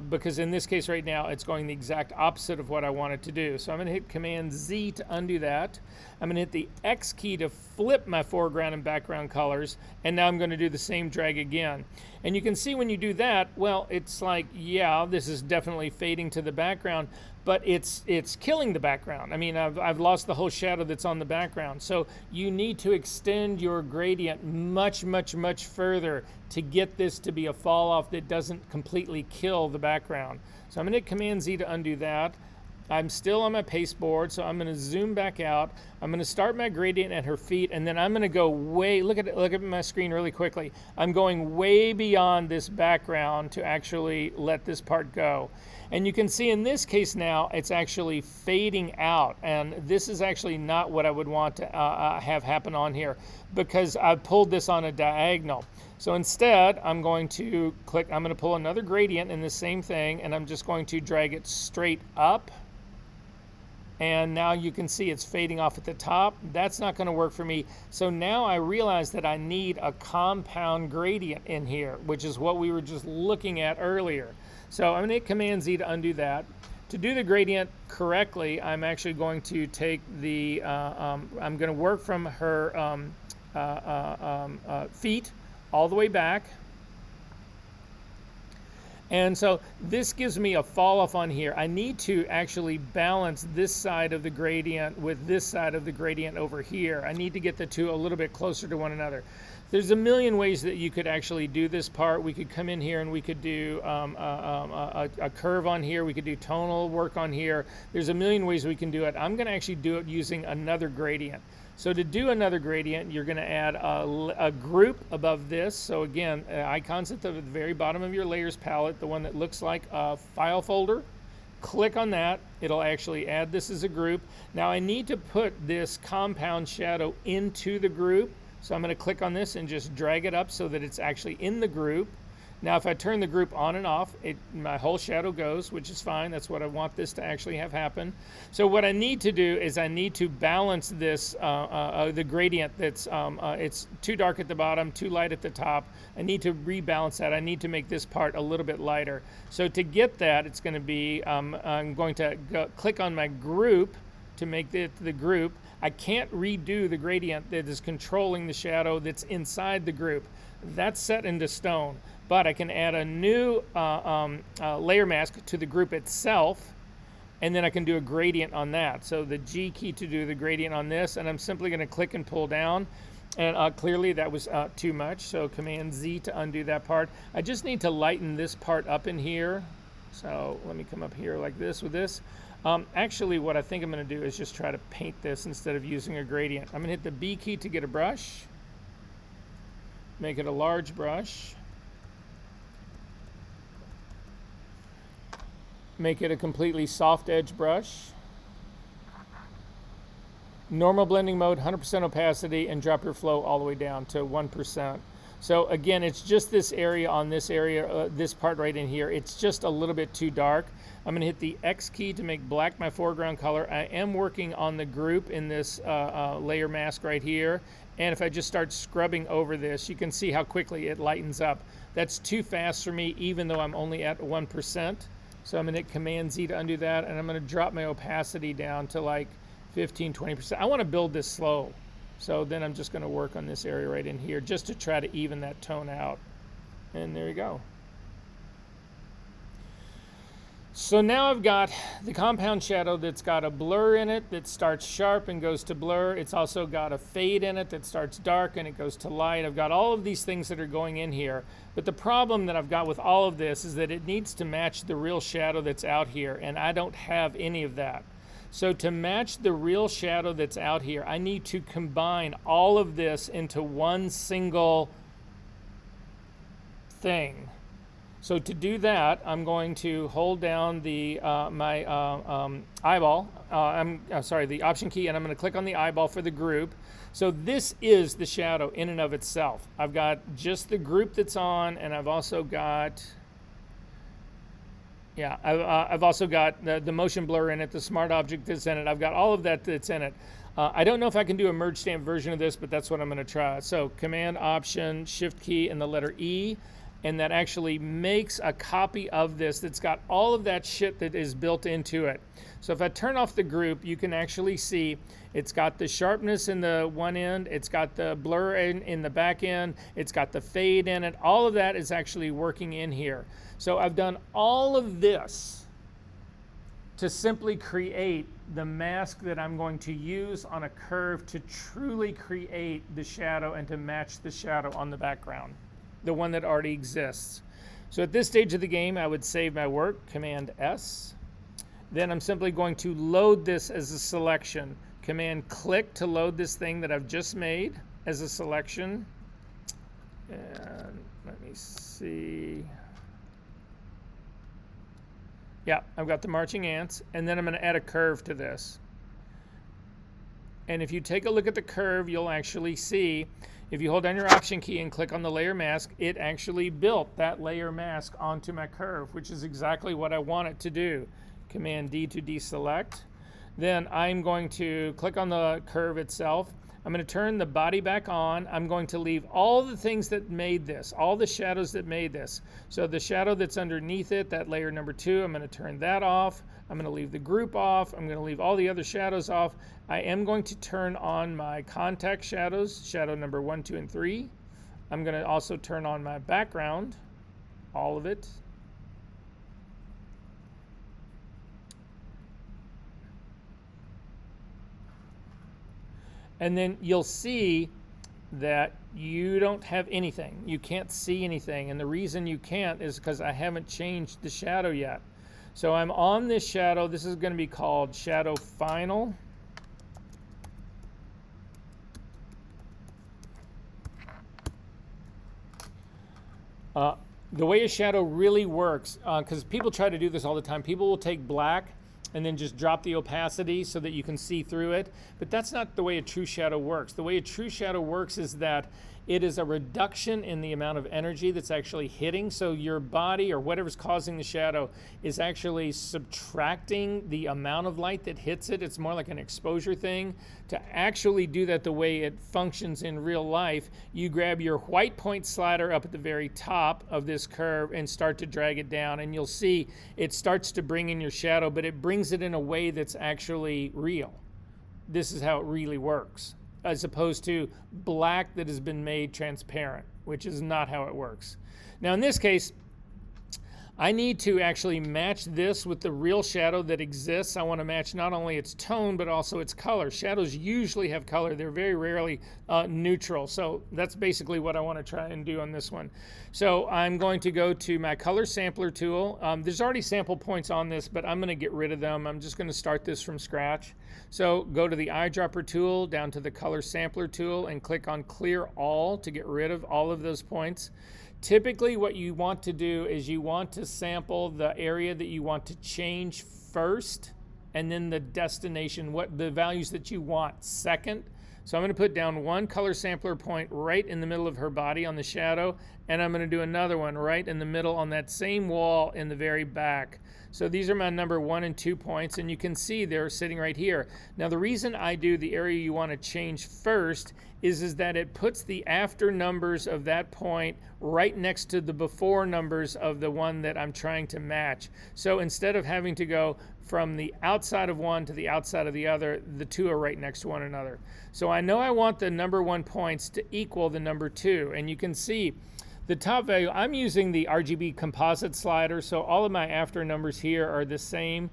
because in this case right now, it's going the exact opposite of what I want it to do. So I'm going to hit Command Z to undo that. I'm going to hit the X key to flip my foreground and background colors, and now I'm going to do the same drag again. And you can see when you do that, well, it's like, yeah, this is definitely fading to the background, but it's killing the background. I mean, I've lost the whole shadow that's on the background. So you need to extend your gradient much, much, much further to get this to be a fall off that doesn't completely kill the background. So I'm going to hit Command Z to undo that. I'm still on my paste board, so I'm going to zoom back out. I'm going to start my gradient at her feet, and then I'm going to go way, look at my screen really quickly. I'm going way beyond this background to actually let this part go. And you can see in this case now, it's actually fading out. And this is actually not what I would want to have happen on here because I pulled this on a diagonal. So instead, I'm going to pull another gradient in the same thing, and I'm just going to drag it straight up. And now you can see it's fading off at the top. That's not going to work for me. So now I realize that I need a compound gradient in here, which is what we were just looking at earlier. So I'm going to hit Command Z to undo that. To do the gradient correctly, I'm actually going to take the, I'm going to work from her feet all the way back. And so this gives me a fall off on here. I need to actually balance this side of the gradient with this side of the gradient over here. I need to get the two a little bit closer to one another. There's a million ways that you could actually do this part. We could come in here and we could do a curve on here. We could do tonal work on here. There's a million ways we can do it. I'm going to actually do it using another gradient. So to do another gradient, you're going to add a group above this. So again, icons at the very bottom of your layers palette, the one that looks like a file folder. Click on that. It'll actually add this as a group. Now I need to put this compound shadow into the group. So I'm going to click on this and just drag it up so that it's actually in the group. Now if I turn the group on and off, my whole shadow goes, which is fine. That's what I want this to actually have happen. So what I need to do is I need to balance this, the gradient that's, it's too dark at the bottom, too light at the top. I need to rebalance that. I need to make this part a little bit lighter. So to get that, it's going to be, I'm going to click on my group to make it the group. I can't redo the gradient that is controlling the shadow that's inside the group. That's set into stone. But I can add a new layer mask to the group itself, and then I can do a gradient on that. So the G key to do the gradient on this, and I'm simply going to click and pull down. And clearly that was too much, so Command Z to undo that part. I just need to lighten this part up in here. So let me come up here like this with this. Actually, what I think I'm going to do is just try to paint this instead of using a gradient. I'm going to hit the B key to get a brush. Make it a large brush. Make it a completely soft edge brush. Normal blending mode, 100% opacity, and drop your flow all the way down to 1%. So again, it's just this area on this area, this part right in here. It's just a little bit too dark. I'm going to hit the X key to make black my foreground color. I am working on the group in this layer mask right here. And if I just start scrubbing over this, you can see how quickly it lightens up. That's too fast for me, even though I'm only at 1%. So I'm going to hit Command Z to undo that, and I'm going to drop my opacity down to like 15, 20%. I want to build this slow. So then I'm just going to work on this area right in here just to try to even that tone out. And there you go. So now I've got the compound shadow that's got a blur in it that starts sharp and goes to blur. It's also got a fade in it that starts dark and it goes to light. I've got all of these things that are going in here. But the problem that I've got with all of this is that it needs to match the real shadow that's out here, and I don't have any of that. So to match the real shadow that's out here, I need to combine all of this into one single thing. So to do that, I'm going to hold down the my eyeball. I'm sorry, the Option key, and I'm going to click on the eyeball for the group. So this is the shadow in and of itself. I've got just the group that's on, and I've also got, yeah, I've also got the motion blur in it, the smart object that's in it. I've got all of that that's in it. I don't know if I can do a merge stamp version of this, but that's what I'm going to try. So Command, Option, Shift key, and the letter E. And that actually makes a copy of this that's got all of that shit that is built into it. So if I turn off the group, you can actually see it's got the sharpness in the one end, it's got the blur in the back end, it's got the fade in it. All of that is actually working in here. So I've done all of this to simply create the mask that I'm going to use on a curve to truly create the shadow and to match the shadow on the background, the one that already exists. So at this stage of the game, I would save my work, Command S. Then I'm simply going to load this as a selection. Command click to load this thing that I've just made as a selection. And let me see. Yeah, I've got the marching ants, and then I'm going to add a curve to this. And if you take a look at the curve, you'll actually see, if you hold down your Option key and click on the layer mask, it actually built that layer mask onto my curve, which is exactly what I want it to do. Command D to deselect. Then I'm going to click on the curve itself. I'm going to turn the body back on. I'm going to leave all the things that made this, all the shadows that made this. So the shadow that's underneath it, that layer number 2, I'm going to turn that off. I'm going to leave the group off. I'm going to leave all the other shadows off. I am going to turn on my contact shadows, shadow number 1, 2, and 3. I'm going to also turn on my background, all of it. And then you'll see that you don't have anything. You can't see anything. And the reason you can't is because I haven't changed the shadow yet. So I'm on this shadow. This is going to be called Shadow Final. The way a shadow really works, because people try to do this all the time, people will take black and then just drop the opacity so that you can see through it. But that's not the way a true shadow works. The way a true shadow works is that it is a reduction in the amount of energy that's actually hitting. So your body or whatever's causing the shadow is actually subtracting the amount of light that hits it. It's more like an exposure thing. To actually do that the way it functions in real life, you grab your white point slider up at the very top of this curve and start to drag it down. And you'll see it starts to bring in your shadow, but it brings it in a way that's actually real. This is how it really works, as opposed to black that has been made transparent, which is not how it works. Now in this case, I need to actually match this with the real shadow that exists. I want to match not only its tone, but also its color. Shadows usually have color. They're very rarely neutral. So that's basically what I want to try and do on this one. So I'm going to go to my color sampler tool. There's already sample points on this, but I'm going to get rid of them. I'm just going to start this from scratch. So go to the eyedropper tool, down to the color sampler tool, and click on clear all to get rid of all of those points. Typically what you want to do is you want to sample the area that you want to change first, and then the destination, what the values that you want second. So I'm going to put down one color sampler point right in the middle of her body on the shadow, and I'm going to do another one right in the middle on that same wall in the very back. So these are my number 1 and 2 points, and you can see they're sitting right here. Now the reason I do the area you want to change first is that it puts the after numbers of that point right next to the before numbers of the one that I'm trying to match. So instead of having to go from the outside of one to the outside of the other, the two are right next to one another. So I know I want the number 1 points to equal the number 2, and you can see the top value, I'm using the RGB composite slider, so all of my after numbers here are the same.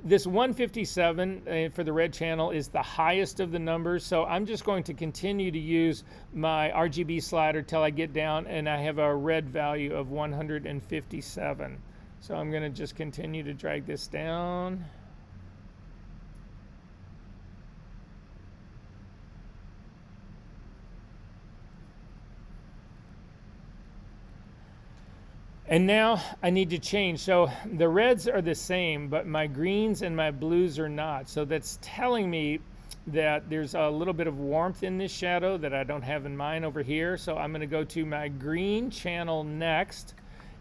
This 157 for the red channel is the highest of the numbers, so I'm just going to continue to use my RGB slider till I get down and I have a red value of 157. So I'm going to just continue to drag this down. And now I need to change. So the reds are the same, but my greens and my blues are not. So that's telling me that there's a little bit of warmth in this shadow that I don't have in mine over here. So I'm going to go to my green channel next.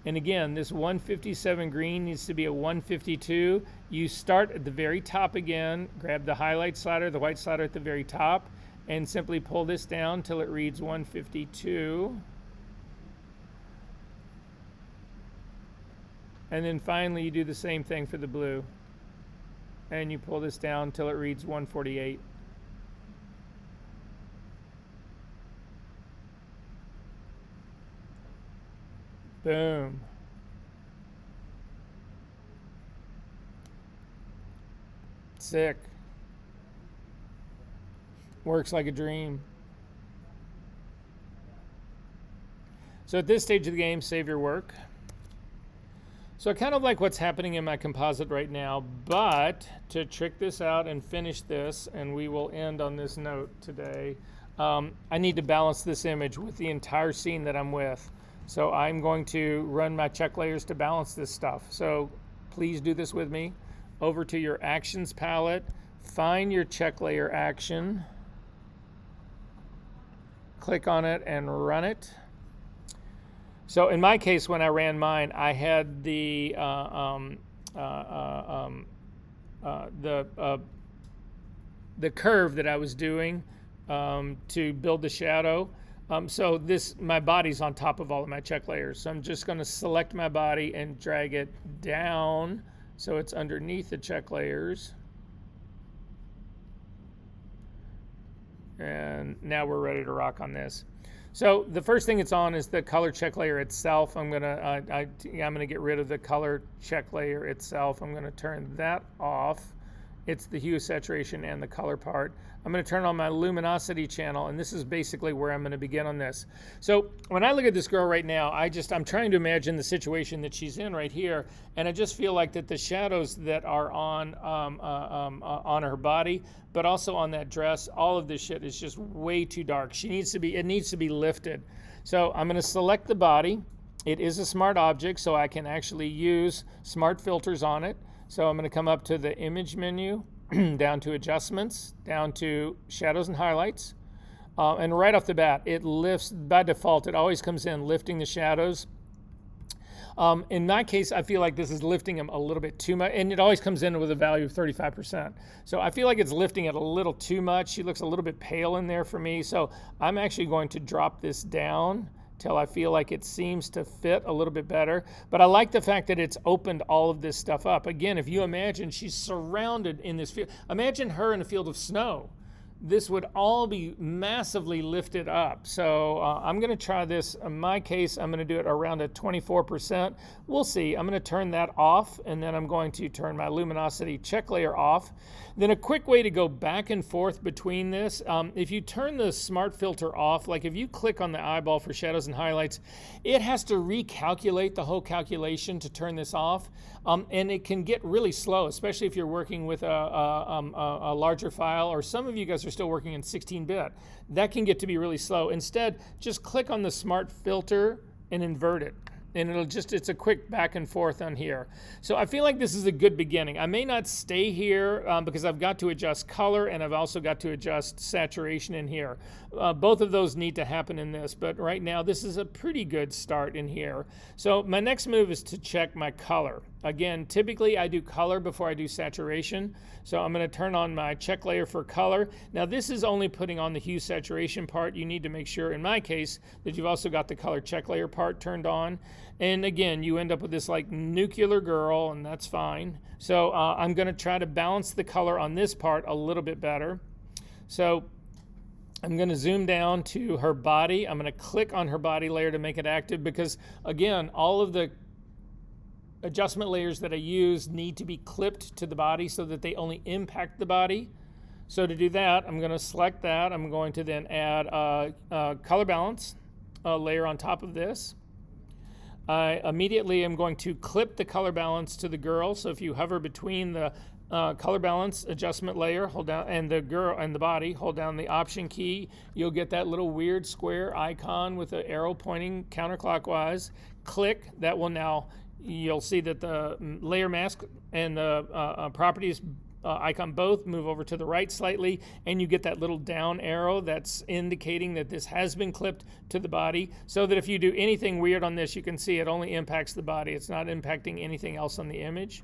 And again, this 157 green needs to be a 152. You start at the very top again, grab the highlight slider, the white slider at the very top, and simply pull this down till it reads 152. And then finally you do the same thing for the blue. And you pull this down till it reads 148. Boom. Sick. Works like a dream. So at this stage of the game, save your work. So I kind of like what's happening in my composite right now, but to trick this out and finish this, and we will end on this note today, I need to balance this image with the entire scene that I'm with. So I'm going to run my check layers to balance this stuff. So please do this with me. Over to your actions palette, find your check layer action, click on it and run it. So in my case, when I ran mine, I had the curve that I was doing to build the shadow. So my body's on top of all of my check layers. So I'm just going to select my body and drag it down so it's underneath the check layers. And now we're ready to rock on this. So the first thing it's on is the color check layer itself. I'm gonna get rid of the color check layer itself. I'm gonna turn that off. It's the hue, saturation, and the color part. I'm going to turn on my luminosity channel, and this is basically where I'm going to begin on this. So when I look at this girl right now, I'm trying to imagine the situation that she's in right here, and I just feel like that the shadows that are on her body, but also on that dress, all of this shit is just way too dark. It needs to be lifted. So I'm going to select the body. It is a smart object, so I can actually use smart filters on it. So I'm going to come up to the image menu, down to adjustments, down to shadows and highlights. And right off the bat, it lifts, by default, it always comes in lifting the shadows. In my case, I feel like this is lifting them a little bit too much, and it always comes in with a value of 35%. So I feel like it's lifting it a little too much. She looks a little bit pale in there for me. So I'm actually going to drop this down till I feel like it seems to fit a little bit better. But I like the fact that it's opened all of this stuff up. Again, if you imagine she's surrounded in this field, imagine her in a field of snow. This would all be massively lifted up. So I'm going to try this. In my case, I'm going to do it around at 24%. We'll see. I'm going to turn that off, and then I'm going to turn my luminosity check layer off. Then a quick way to go back and forth between this, if you turn the smart filter off, like if you click on the eyeball for shadows and highlights, it has to recalculate the whole calculation to turn this off. And it can get really slow, especially if you're working with a larger file, or some of you guys are still working in 16-bit. That can get to be really slow. Instead, just click on the smart filter and invert it. And it's a quick back and forth on here. So I feel like this is a good beginning. I may not stay here because I've got to adjust color, and I've also got to adjust saturation in here. Both of those need to happen in this, but right now this is a pretty good start in here. So my next move is to check my color. Again, typically I do color before I do saturation. So I'm going to turn on my check layer for color. Now this is only putting on the hue saturation part. You need to make sure, in my case, that you've also got the color check layer part turned on. And again, you end up with this like nuclear girl, and that's fine. So I'm going to try to balance the color on this part a little bit better. So I'm going to zoom down to her body. I'm going to click on her body layer to make it active because, again, all of the adjustment layers that I use need to be clipped to the body so that they only impact the body. So to do that, I'm going to select that. I'm going to then add a color balance layer on top of this. I immediately am going to clip the color balance to the girl. So if you hover between the color balance adjustment layer, hold down, and the girl and the body, hold down the option key. You'll get that little weird square icon with the arrow pointing counterclockwise. Click, that will now, you'll see that the layer mask and the properties icon both move over to the right slightly, and you get that little down arrow that's indicating that this has been clipped to the body, so that if you do anything weird on this, you can see it only impacts the body. It's not impacting anything else on the image.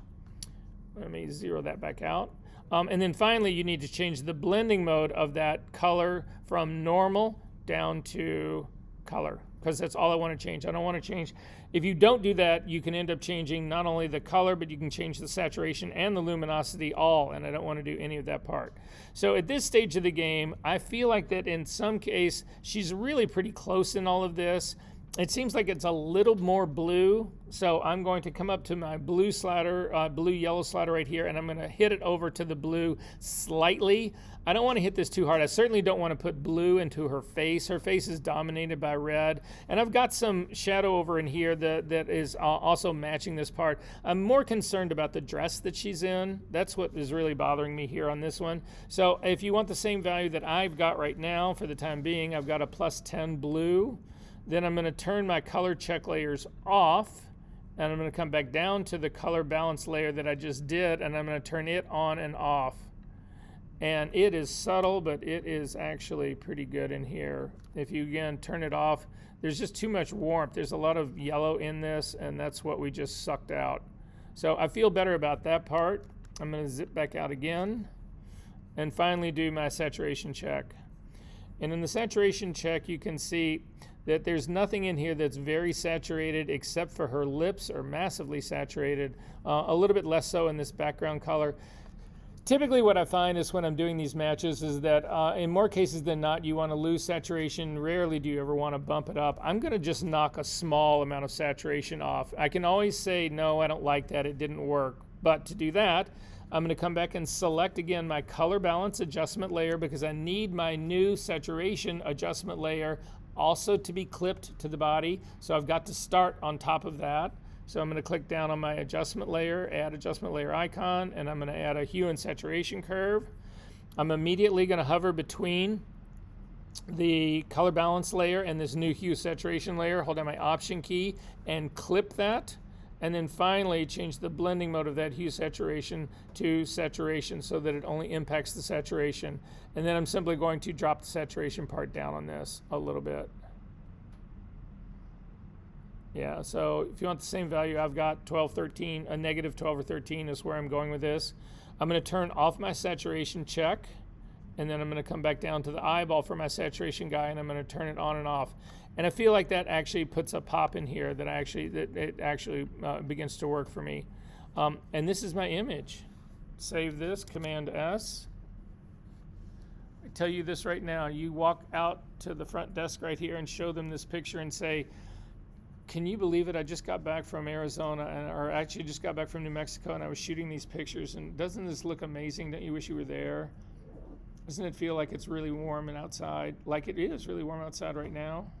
Let me zero that back out. And then finally, you need to change the blending mode of that color from normal down to color, because that's all I want to change. I don't want to change. If you don't do that, you can end up changing not only the color, but you can change the saturation and the luminosity all, and I don't want to do any of that part. So at this stage of the game, I feel like that in some case, she's really pretty close in all of this. It seems like it's a little more blue, so I'm going to come up to my blue slider, blue-yellow slider right here, and I'm going to hit it over to the blue slightly. I don't want to hit this too hard. I certainly don't want to put blue into her face. Her face is dominated by red, and I've got some shadow over in here that is also matching this part. I'm more concerned about the dress that she's in. That's what is really bothering me here on this one. So if you want the same value that I've got right now for the time being, I've got a +10 blue. Then I'm going to turn my color check layers off, and I'm going to come back down to the color balance layer that I just did, and I'm going to turn it on and off. And it is subtle, but it is actually pretty good in here. If you, again, turn it off, there's just too much warmth. There's a lot of yellow in this, and that's what we just sucked out. So I feel better about that part. I'm going to zip back out again, and finally do my saturation check. And in the saturation check, you can see that there's nothing in here that's very saturated except for her lips are massively saturated, a little bit less so in this background color. Typically what I find is when I'm doing these matches is that in more cases than not, you want to lose saturation. Rarely do you ever want to bump it up. I'm going to just knock a small amount of saturation off. I can always say, no, I don't like that, it didn't work. But to do that, I'm going to come back and select again my color balance adjustment layer, because I need my new saturation adjustment layer also to be clipped to the body. So I've got to start on top of that. So I'm going to click down on my adjustment layer, add adjustment layer icon, and I'm going to add a hue and saturation curve. I'm immediately going to hover between the color balance layer and this new hue saturation layer, hold down my option key and clip that. And then finally change the blending mode of that hue saturation to saturation so that it only impacts the saturation. And then I'm simply going to drop the saturation part down on this a little bit. Yeah, so if you want the same value, I've got 12, 13, a negative 12 or 13 is where I'm going with this. I'm going to turn off my saturation check, and then I'm going to come back down to the eyeball for my saturation guy, and I'm going to turn it on and off. And I feel like that actually puts a pop in here that it actually begins to work for me. And this is my image. Save this, Command S. I tell you this right now, you walk out to the front desk right here and show them this picture and say, can you believe it? I just got back from Arizona, or actually just got back from New Mexico, and I was shooting these pictures, and doesn't this look amazing? Don't you wish you were there? Doesn't it feel like it's really warm and outside? Like it is really warm outside right now.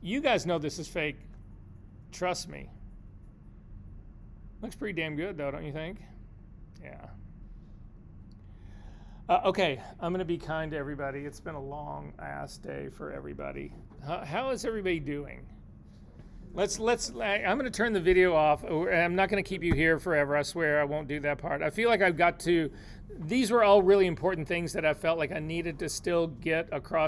You guys know this is fake. Trust me. Looks pretty damn good though, don't you think? Yeah. Okay, I'm going to be kind to everybody. It's been a long ass day for everybody. How is everybody doing? I'm going to turn the video off. I'm not going to keep you here forever. I swear I won't do that part. I feel like I've got to, these were all really important things that I felt like I needed to still get across.